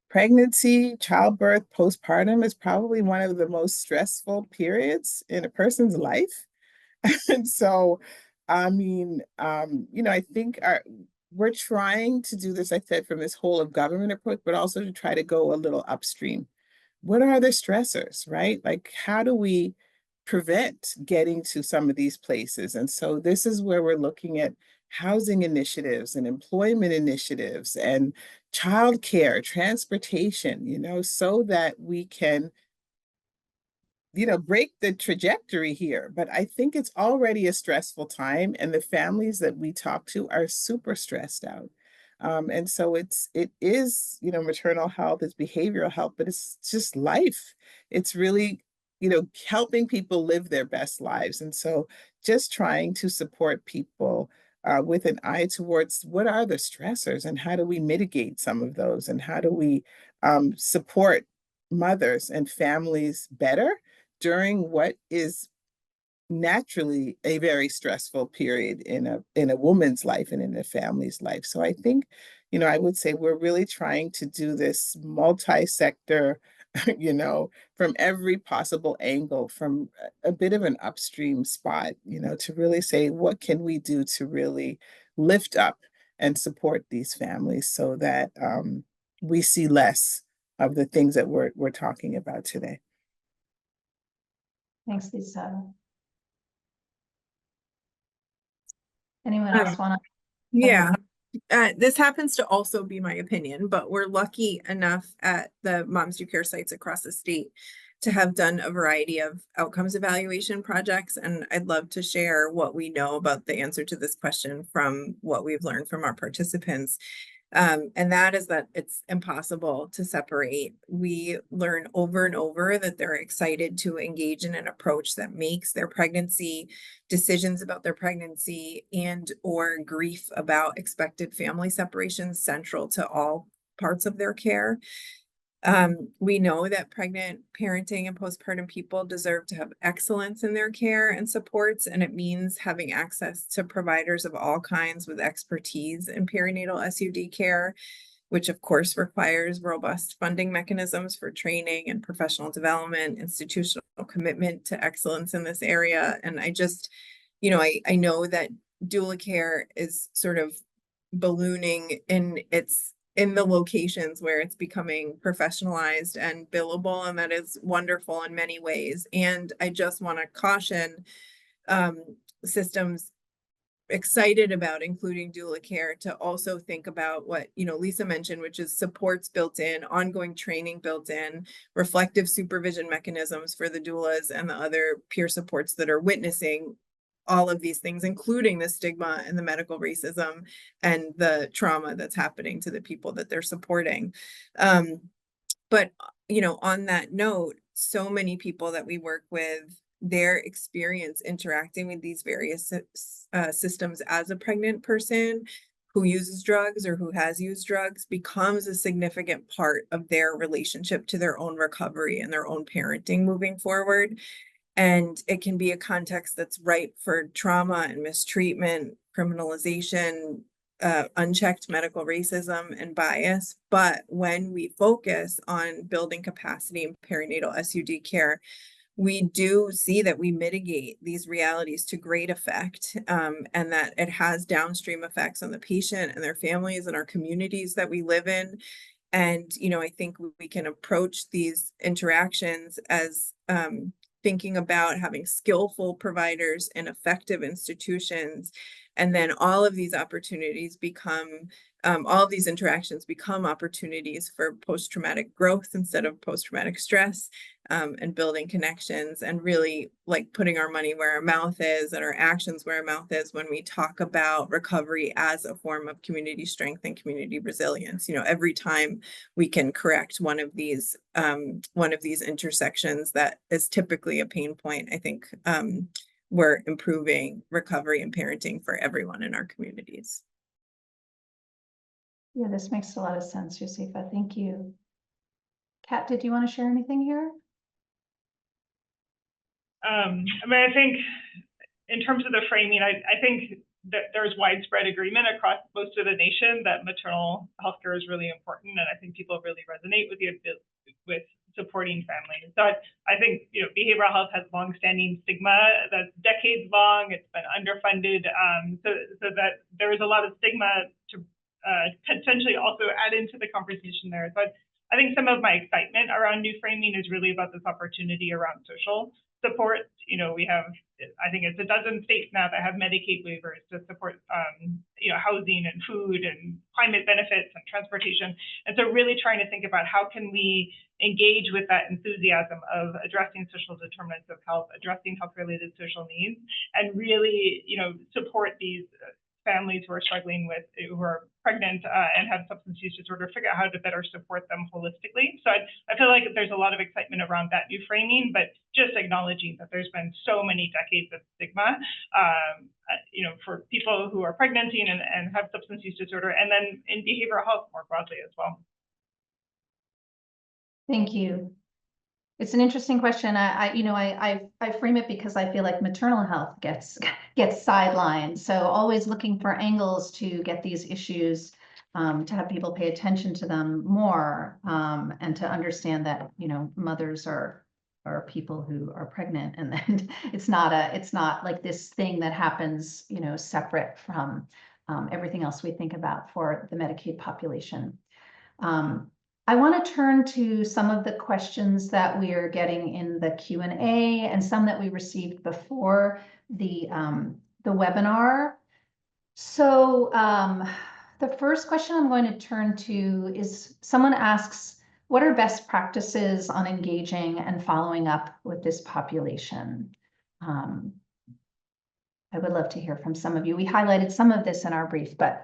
pregnancy, childbirth, postpartum is probably one of the most stressful periods in a person's life. And so, I mean, I think we're trying to do this, I said, from this whole of government approach, but also to try to go a little upstream. What are the stressors, right? Like, how do we prevent getting to some of these places? And so this is where we're looking at housing initiatives and employment initiatives and childcare, transportation, so that we can break the trajectory here. But I think it's already a stressful time, and the families that we talk to are super stressed out. And so it is, maternal health, it's behavioral health, but it's just life. It's really, helping people live their best lives. And so just trying to support people with an eye towards what are the stressors and how do we mitigate some of those, and how do we support mothers and families better during what is naturally a very stressful period in a woman's life and in a family's life. So I think, I would say we're really trying to do this multi-sector, from every possible angle, from a bit of an upstream spot, to really say, what can we do to really lift up and support these families so that we see less of the things that we're talking about today. Thanks, Lisa. Anyone else want to? Yeah, this happens to also be my opinion, but we're lucky enough at the Moms Do Care sites across the state to have done a variety of outcomes evaluation projects. And I'd love to share what we know about the answer to this question from what we've learned from our participants. And that is that it's impossible to separate. We learn over and over that they're excited to engage in an approach that makes their pregnancy, decisions about their pregnancy, and or grief about expected family separation central to all parts of their care. We know that pregnant, parenting, and postpartum people deserve to have excellence in their care and supports, and it means having access to providers of all kinds with expertise in perinatal SUD care, which of course requires robust funding mechanisms for training and professional development, institutional commitment to excellence in this area. And I just, I know that doula care is sort of ballooning in the locations where it's becoming professionalized and billable, and that is wonderful in many ways. And I just want to caution systems excited about including doula care to also think about what Lisa mentioned, which is supports built in, ongoing training built in, reflective supervision mechanisms for the doulas and the other peer supports that are witnessing all of these things, including the stigma and the medical racism and the trauma that's happening to the people that they're supporting. But, on that note, so many people that we work with, their experience interacting with these various systems as a pregnant person who uses drugs or who has used drugs becomes a significant part of their relationship to their own recovery and their own parenting moving forward. And it can be a context that's ripe for trauma and mistreatment, criminalization, unchecked medical racism and bias. But when we focus on building capacity in perinatal SUD care, we do see that we mitigate these realities to great effect, and that it has downstream effects on the patient and their families and our communities that we live in. And, I think we can approach these interactions as thinking about having skillful providers and effective institutions. And then all of these opportunities become all of these interactions become opportunities for post-traumatic growth instead of post-traumatic stress, and building connections, and really like putting our money where our mouth is and our actions where our mouth is when we talk about recovery as a form of community strength and community resilience. You know, every time we can correct one of these intersections that is typically a pain point, I think we're improving recovery and parenting for everyone in our communities. Yeah, this makes a lot of sense, Josefa. Thank you. Kat, did you want to share anything here? I mean, I think in terms of the framing, I think that there's widespread agreement across most of the nation that maternal health care is really important, and I think people really resonate with supporting families. So I think, you know, behavioral health has longstanding stigma that's decades long. It's been underfunded, so that there is a lot of stigma to potentially also add into the conversation there. So I think some of my excitement around new framing is really about this opportunity around social support. You know, we have, I think it's a dozen states now that have Medicaid waivers to support, you know, housing and food and climate benefits and transportation. And so really trying to think about how can we engage with that enthusiasm of addressing social determinants of health, addressing health-related social needs, and really, you know, support these families who are struggling with, who are pregnant and have substance use disorder, figure out how to better support them holistically. So I feel like there's a lot of excitement around that new framing, but just acknowledging that there's been so many decades of stigma, you know, for people who are pregnanting and have substance use disorder, and then in behavioral health more broadly as well. Thank you. It's an interesting question. I frame it because I feel like maternal health gets sidelined. So always looking for angles to get these issues, to have people pay attention to them more, and to understand that, you know, mothers are people who are pregnant, and then it's not like this thing that happens, you know, separate from everything else we think about for the Medicaid population. I want to turn to some of the questions that we are getting in the Q&A and some that we received before the webinar. So the first question I'm going to turn to is, someone asks, what are best practices on engaging and following up with this population? I would love to hear from some of you. We highlighted some of this in our brief, but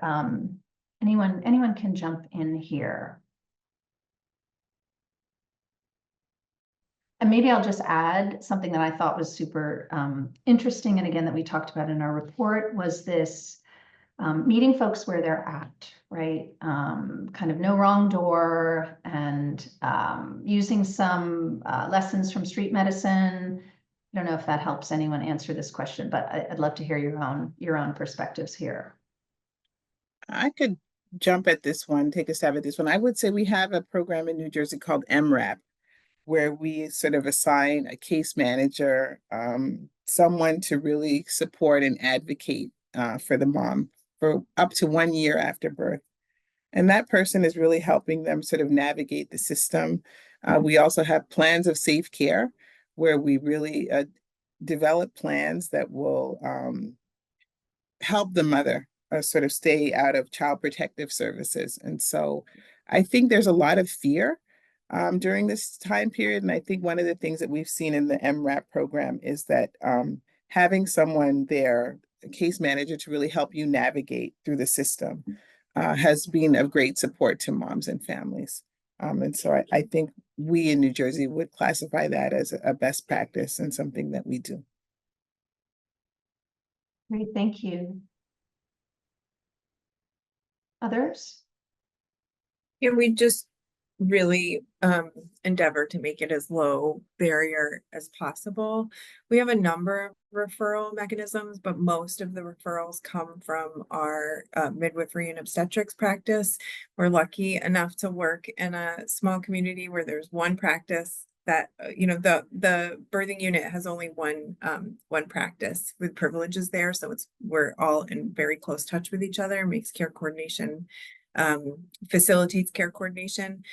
anyone can jump in here. And maybe I'll just add something that I thought was super interesting, and again, that we talked about in our report, was this meeting folks where they're at, right? Kind of no wrong door, and using some lessons from street medicine. I don't know if that helps anyone answer this question, but I'd love to hear your own perspectives here. I could jump at this one, take a stab at this one. I would say we have a program in New Jersey called MRAP, where we sort of assign a case manager, someone to really support and advocate for the mom for up to 1 year after birth. And that person is really helping them sort of navigate the system. We also have plans of safe care, where we really develop plans that will help the mother sort of stay out of child protective services. And so I think there's a lot of fear during this time period. And I think one of the things that we've seen in the MRAP program is that having someone there, a case manager, to really help you navigate through the system has been of great support to moms and families. And so I think we in New Jersey would classify that as a best practice and something that we do. Great, thank you. Others? Yeah, we just really endeavor to make it as low barrier as possible. We have a number of referral mechanisms, but most of the referrals come from our midwifery and obstetrics practice. We're lucky enough to work in a small community where there's one practice that, you know, the birthing unit has only one practice with privileges there. So we're all in very close touch with each other, makes care coordination, facilitates care coordination.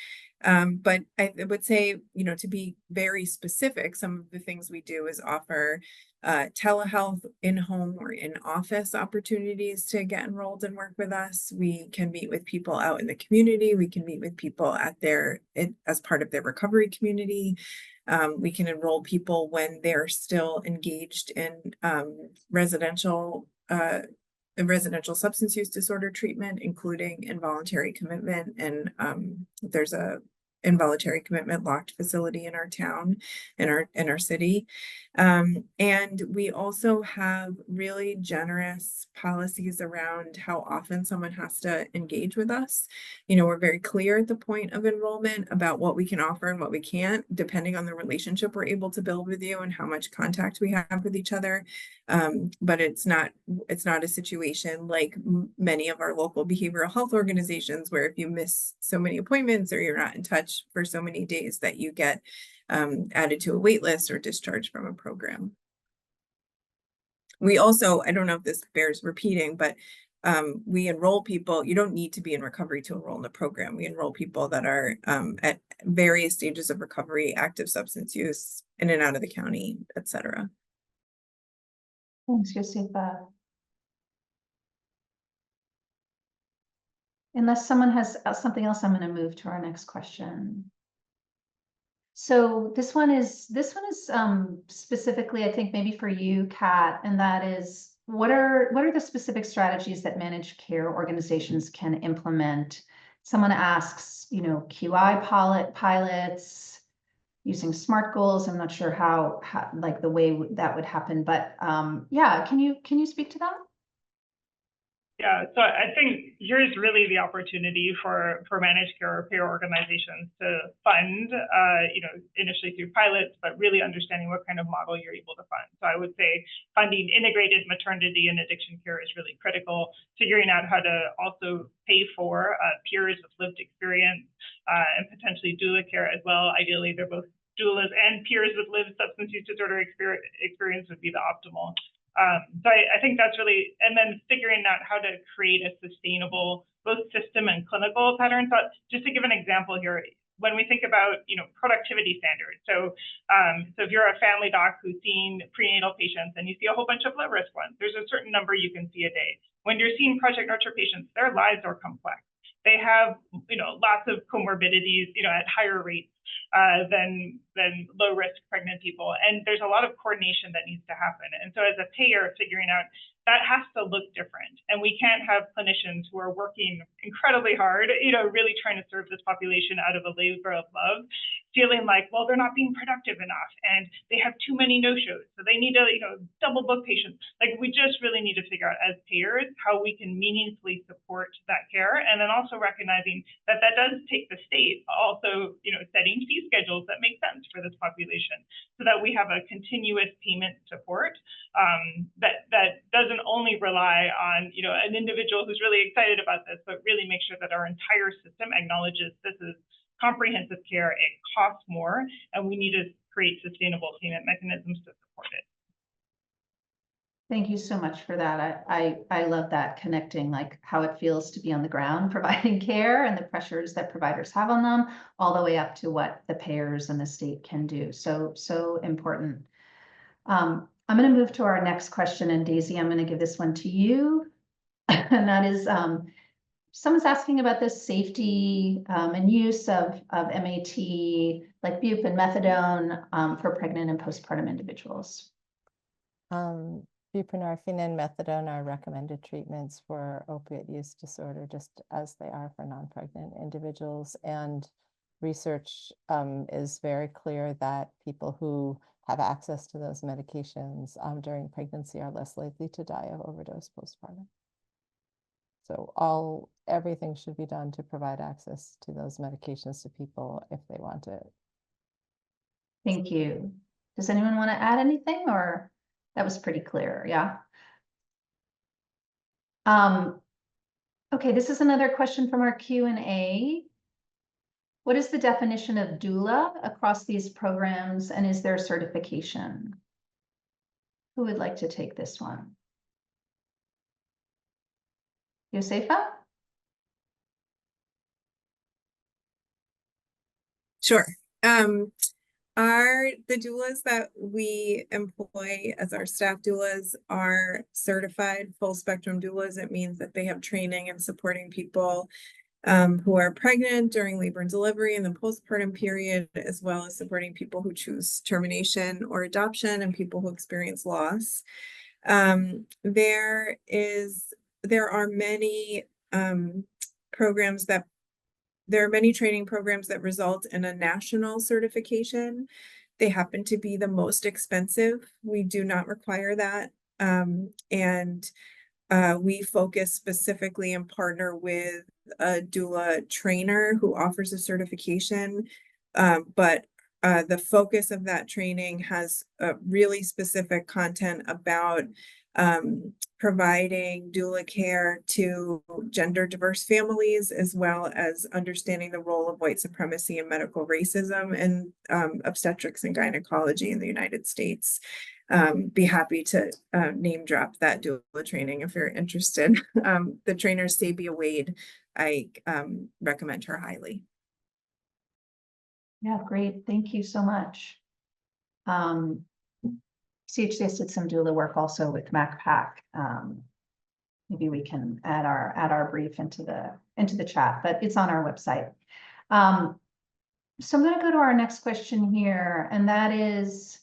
But I would say, you know, to be very specific, some of the things we do is offer telehealth, in-home or in-office opportunities to get enrolled and work with us. We can meet with people out in the community. We can meet with people at as part of their recovery community. We can enroll people when they're still engaged in residential substance use disorder treatment, including involuntary commitment. And there's a involuntary commitment locked facility in our town, in our city. And we also have really generous policies around how often someone has to engage with us. You know, we're very clear at the point of enrollment about what we can offer and what we can't, depending on the relationship we're able to build with you and how much contact we have with each other. But it's not a situation like many of our local behavioral health organizations, where if you miss so many appointments or you're not in touch for so many days, that you get added to a wait list or discharged from a program. We also, I don't know if this bears repeating, but we enroll people. You don't need to be in recovery to enroll in the program. We enroll people that are at various stages of recovery, active substance use, in and out of the county, et cetera. Thanks, Josefa. Unless someone has something else, I'm going to move to our next question. So this one is specifically, I think, maybe for you, Kat, and that is, what are the specific strategies that managed care organizations can implement? Someone asks, you know, QI pilots, using SMART goals. I'm not sure how like the way that would happen, but yeah, can you speak to that? Yeah, so I think here's really the opportunity for managed care or payer organizations to fund, you know, initially through pilots, but really understanding what kind of model you're able to fund. So I would say funding integrated maternity and addiction care is really critical. Figuring out how to also pay for peers with lived experience and potentially doula care as well. Ideally, they're both doulas and peers with lived substance use disorder experience would be the optimal. So I think that's really, and then figuring out how to create a sustainable both system and clinical pattern. But just to give an example here, when we think about, you know, productivity standards, so if you're a family doc who's seen prenatal patients and you see a whole bunch of low risk ones, there's a certain number you can see a day. When you're seeing Project Nurture patients, their lives are complex. They have, you know, lots of comorbidities, you know, at higher rates than low risk pregnant people. And there's a lot of coordination that needs to happen. And so as a payer, figuring out that has to look different. And we can't have clinicians who are working incredibly hard, you know, really trying to serve this population out of a labor of love, feeling like, well, they're not being productive enough and they have too many no-shows. So they need to, you know, double book patients. Like, we just really need to figure out as payers how we can meaningfully support that care. And then also recognizing that that does take the state also, you know, setting fee schedules that make sense for this population so that we have a continuous payment support that doesn't only rely on, you know, an individual who's really excited about this, but really make sure that our entire system acknowledges this is comprehensive care, it costs more, and we need to create sustainable payment mechanisms to support it. Thank you so much for that. I love that, connecting like how it feels to be on the ground providing care and the pressures that providers have on them, all the way up to what the payers and the state can do. So important. I'm going to move to our next question, and Daisy, I'm going to give this one to you. And that is, someone's asking about the safety and use of MAT, like bup and methadone, for pregnant and postpartum individuals. Buprenorphine and methadone are recommended treatments for opiate use disorder, just as they are for non-pregnant individuals. And research is very clear that people who have access to those medications during pregnancy are less likely to die of overdose postpartum. So everything should be done to provide access to those medications to people if they want it. Thank you. Does anyone want to add anything, or that was pretty clear? Yeah. Okay, this is another question from our Q&A. What is the definition of doula across these programs, and is there certification? Who would like to take this one? Josefa? Sure. The doulas that we employ as our staff doulas are certified full spectrum doulas. It means that they have training in supporting people who are pregnant during labor and delivery and the postpartum period, as well as supporting people who choose termination or adoption and people who experience loss. There are many programs that there are many training programs that result in a national certification. They happen to be the most expensive. We do not require that. We focus specifically and partner with a doula trainer who offers a certification. The focus of that training has really specific content about providing doula care to gender diverse families, as well as understanding the role of white supremacy and medical racism in obstetrics and gynecology in the United States. Be happy to name drop that doula training if you're interested. The trainer, Sabia Wade, I recommend her highly. Yeah, great. Thank you so much. CHCS did some doula work also with MacPac. Maybe we can add our brief into the chat, but it's on our website. So I'm going to go to our next question here, and that is,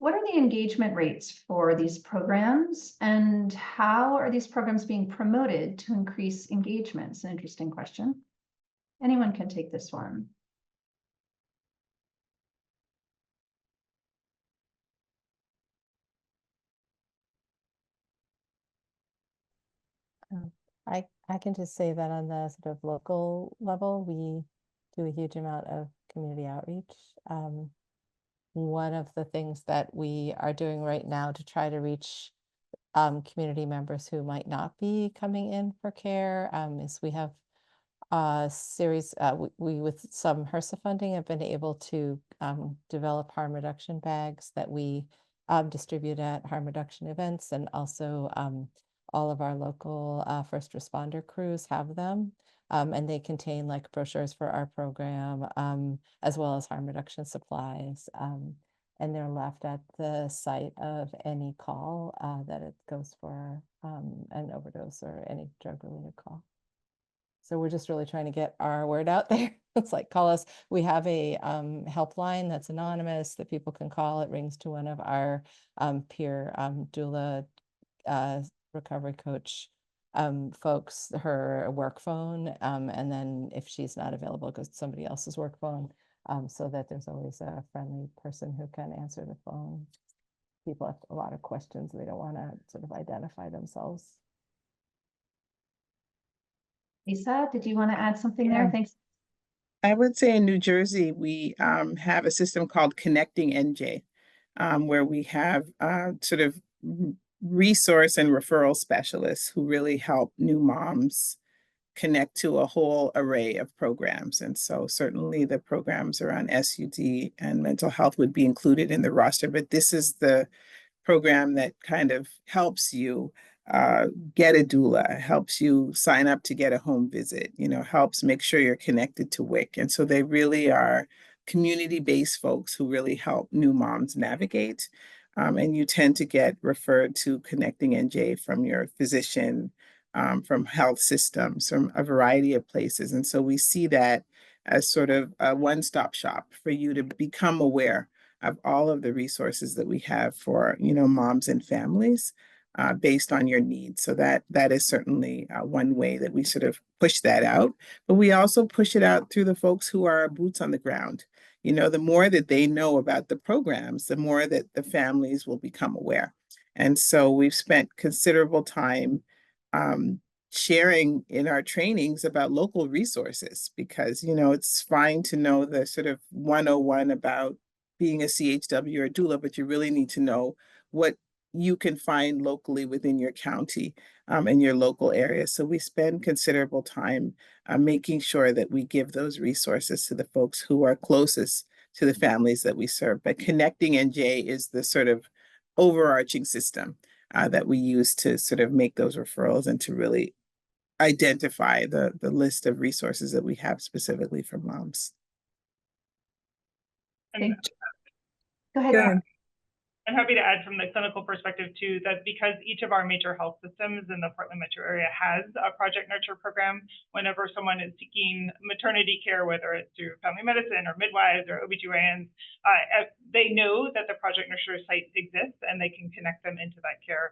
what are the engagement rates for these programs, and how are these programs being promoted to increase engagement? It's an interesting question. Anyone can take this one. I can just say that on the sort of local level, we do a huge amount of community outreach. One of the things that we are doing right now to try to reach community members who might not be coming in for care is we have a series, we with some HRSA funding have been able to develop harm reduction bags that we distribute at harm reduction events, and also all of our local first responder crews have them, and they contain like brochures for our program, as well as harm reduction supplies. And they're left at the site of any call that it goes for an overdose or any drug-related call. So we're just really trying to get our word out there. It's like, call us. We have a helpline that's anonymous that people can call. It rings to one of our peer doula recovery coach folks, her work phone, and then if she's not available, it goes to somebody else's work phone, so that there's always a friendly person who can answer the phone. People have a lot of questions. They don't want to sort of identify themselves. Lisa, did you want to add something there? Thanks. I would say in New Jersey, we have a system called Connecting NJ, where we have sort of resource and referral specialists who really help new moms connect to a whole array of programs. And so certainly the programs around SUD and mental health would be included in the roster, but this is the program that kind of helps you get a doula, helps you sign up to get a home visit, helps make sure you're connected to WIC. And so they really are community-based folks who really help new moms navigate. And you tend to get referred to Connecting NJ from your physician, from health systems, from a variety of places. And so we see that as sort of a one-stop shop for you to become aware of all of the resources that we have for, moms and families based on your needs. So that is certainly one way that we sort of push that out. But we also push it out through the folks who are boots on the ground. The more that they know about the programs, the more that the families will become aware. And so we've spent considerable time sharing in our trainings about local resources, because, it's fine to know the sort of 101 about being a CHW or a doula, but you really need to know what you can find locally within your county and your local area. So we spend considerable time making sure that we give those resources to the folks who are closest to the families that we serve. But Connecting NJ is the sort of overarching system that we use to sort of make those referrals and to really identify the list of resources that we have specifically for moms. And Go ahead. Go ahead. I'm happy to add from the clinical perspective too, that because each of our major health systems in the Portland metro area has a Project Nurture program, whenever someone is seeking maternity care, whether it's through family medicine or midwives or OBGYNs, they know that the Project Nurture site exists and they can connect them into that care.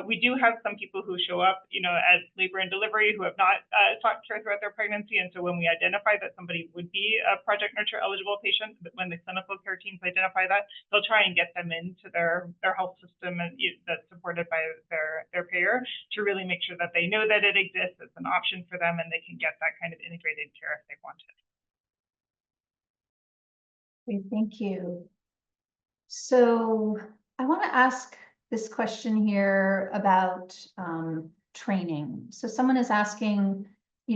We do have some people who show up, at labor and delivery who have not sought care throughout their pregnancy. And so when we identify that somebody would be a Project Nurture eligible patient, when the clinical care teams identify that, they'll try and get them into their health system and that's supported by their payer to really make sure that they know that it exists. It's an option for them and they can get that kind of integrated care if they want it. Great, thank you. So I want to ask this question here about training. So someone is asking,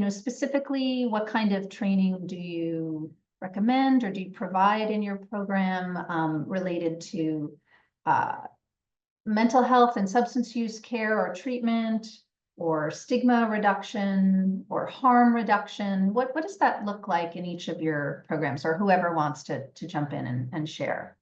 specifically what kind of training do you recommend or do you provide in your program related to mental health and substance use care or treatment or stigma reduction or harm reduction? What does that look like in each of your programs, or whoever wants to jump in and share?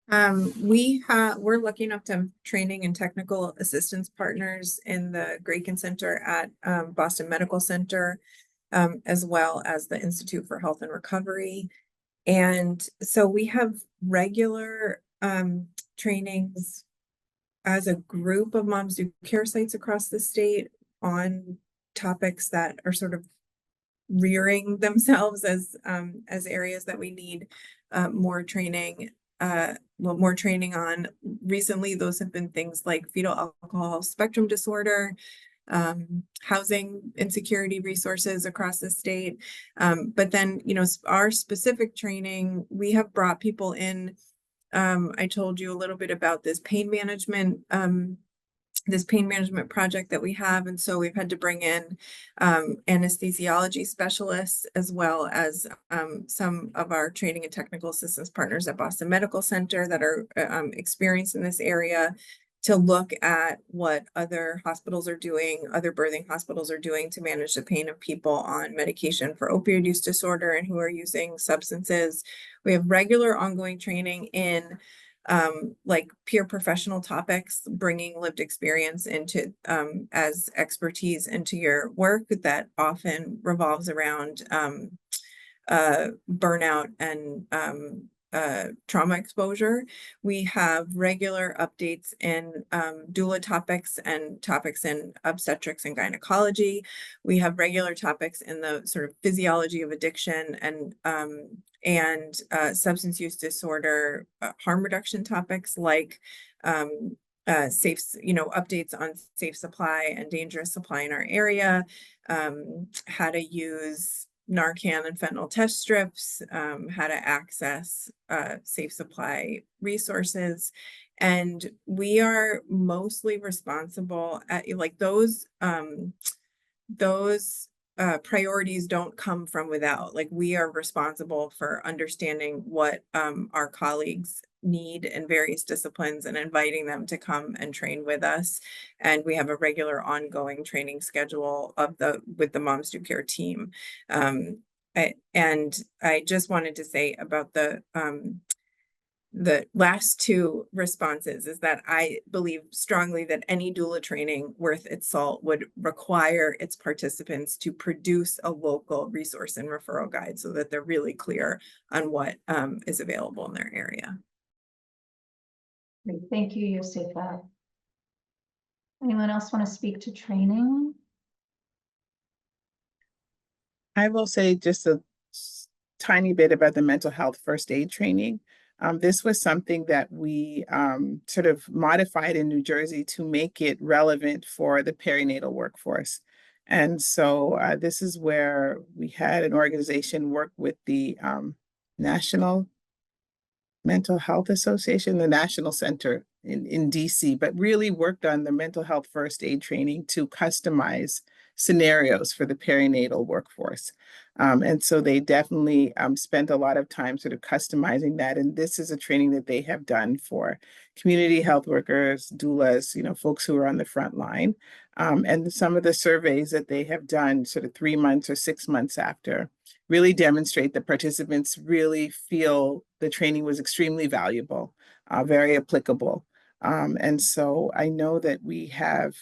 We're looking up to training and technical assistance partners in the Graken Center at Boston Medical Center, as well as the Institute for Health and Recovery. And so we have regular trainings as a group of Moms Do Care sites across the state on topics that are sort of rearing themselves as areas that we need more training. More training on. Recently, those have been things like fetal alcohol spectrum disorder, housing insecurity resources across the state. But then, our specific training, we have brought people in. I told you a little bit about this pain management project that we have. And so we've had to bring in anesthesiology specialists, as well as some of our training and technical assistance partners at Boston Medical Center that are experienced in this area, to look at what other hospitals are doing, other birthing hospitals are doing to manage the pain of people on medication for opioid use disorder and who are using substances. We have regular ongoing training in like peer professional topics, bringing lived experience into as expertise into your work that often revolves around burnout and trauma exposure. We have regular updates in doula topics and topics in obstetrics and gynecology. We have regular topics in the sort of physiology of addiction and substance use disorder, harm reduction topics like safe, updates on safe supply and dangerous supply in our area, how to use Narcan and fentanyl test strips, how to access safe supply resources. And we are mostly responsible at those priorities don't come from without. Like, we are responsible for understanding what our colleagues need in various disciplines and inviting them to come and train with us. And we have a regular ongoing training schedule with the Moms Do Care team. And I just wanted to say about the last two responses is that I believe strongly that any doula training worth its salt would require its participants to produce a local resource and referral guide so that they're really clear on what is available in their area. Great. Thank you, Josefa. Anyone else want to speak to training? I will say just a tiny bit about the mental health first aid training. This was something that we sort of modified in New Jersey to make it relevant for the perinatal workforce. And so this is where we had an organization work with the National Mental Health Association, the National Center in DC, but really worked on the mental health first aid training to customize scenarios for the perinatal workforce. And so they definitely spent a lot of time sort of customizing that. And this is a training that they have done for community health workers, doulas, folks who are on the front line. And some of the surveys that they have done sort of 3 months or 6 months after really demonstrate that participants really feel the training was extremely valuable, very applicable. And so I know that we have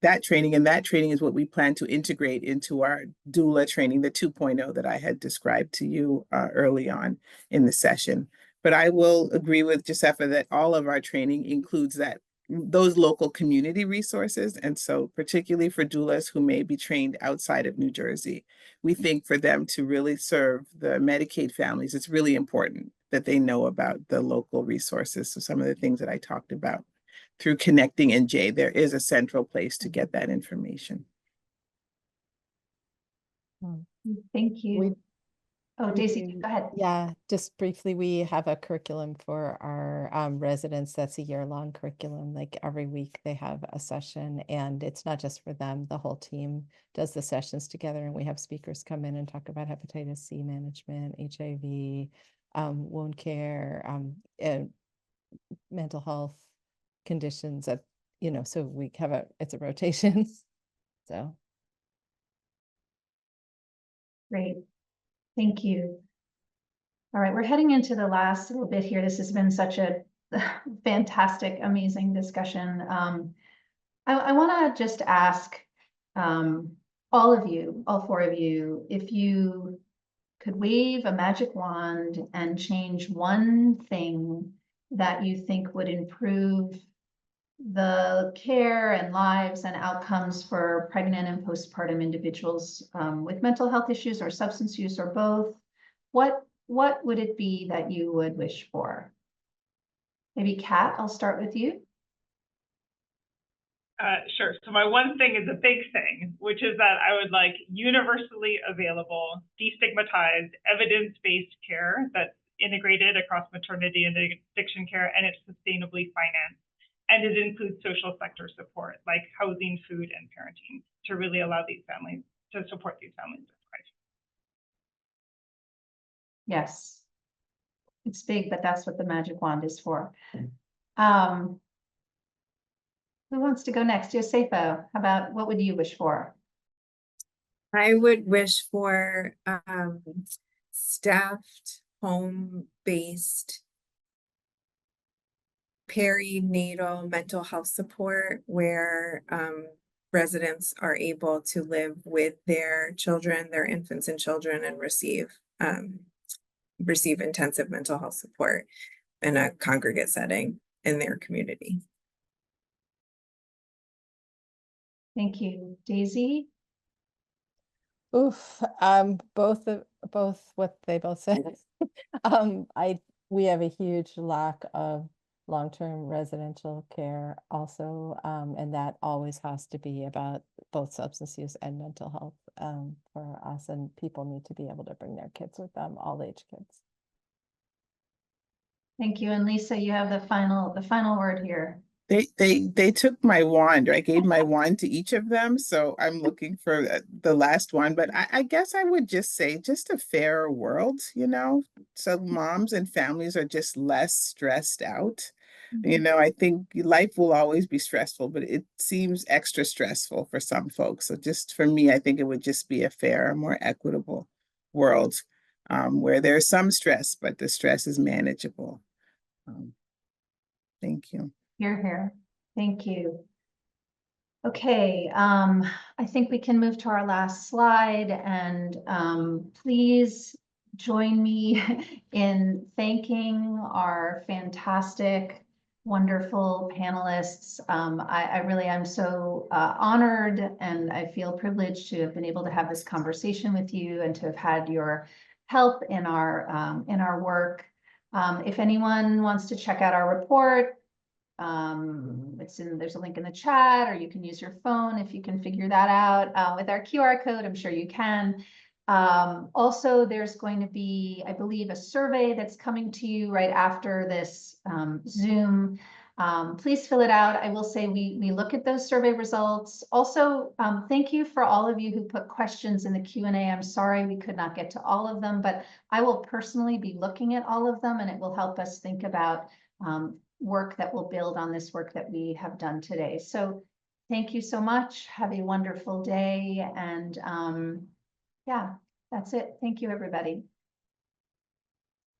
that training, and that training is what we plan to integrate into our doula training, the 2.0 that I had described to you early on in the session. But I will agree with Josefa that all of our training includes those local community resources. And so particularly for doulas who may be trained outside of New Jersey, we think for them to really serve the Medicaid families, it's really important that they know about the local resources. So some of the things that I talked about through Connecting NJ, there is a central place to get that information. Thank you. Oh, Daisy, We- go ahead. Yeah, just briefly, we have a curriculum for our residents. That's a year-long curriculum. Like every week they have a session, and it's not just for them. The whole team does the sessions together, and we have speakers come in and talk about hepatitis C management, HIV, wound care, and mental health conditions that, so we have it's a rotation. So. Great. Thank you. All right, we're heading into the last little bit here. This has been such a fantastic, amazing discussion. I want to just ask all of you, all four of you, if you could wave a magic wand and change one thing that you think would improve the care and lives and outcomes for pregnant and postpartum individuals with mental health issues or substance use or both, what would it be that you would wish for? Maybe Kat, I'll start with you. Sure. So my one thing is a big thing, which is that I would like universally available, destigmatized, evidence-based care that's integrated across maternity and addiction care, and it's sustainably financed. And it includes social sector support, like housing, food, and parenting, to really allow these families, to support these families with crisis. Yes. It's big, but that's what the magic wand is for. Who wants to go next? Josefa, how about what would you wish for? I would wish for staffed, home-based perinatal mental health support where residents are able to live with their children, their infants and children, and receive intensive mental health support in a congregate setting in their community. Thank you. Daisy? Oof, both what they both said. We have a huge lack of long-term residential care also, and that always has to be about both substance use and mental health for us, and people need to be able to bring their kids with them, all age kids. Thank you. And Lisa, you have the final word here. They took my wand. I gave my wand to each of them, so I'm looking for the last one. But I guess I would just say just a fairer world, so moms and families are just less stressed out. I think life will always be stressful, but it seems extra stressful for some folks. So just for me, I think it would just be a fairer, more equitable world where there's some stress, but the stress is manageable. Thank you. Here. Thank you. Okay, I think we can move to our last slide, and please join me in thanking our fantastic, wonderful panelists. I really am so honored, and I feel privileged to have been able to have this conversation with you and to have had your help in our work. If anyone wants to check out our report, there's a link in the chat, or you can use your phone if you can figure that out with our QR code. I'm sure you can. Also, there's going to be, I believe, a survey that's coming to you right after this Zoom Please fill it out. I will say we look at those survey results. Also, thank you for all of you who put questions in the Q&A. I'm sorry we could not get to all of them, but I will personally be looking at all of them, and it will help us think about work that will build on this work that we have done today. So thank you so much. Have a wonderful day. And yeah, that's it. Thank you, everybody.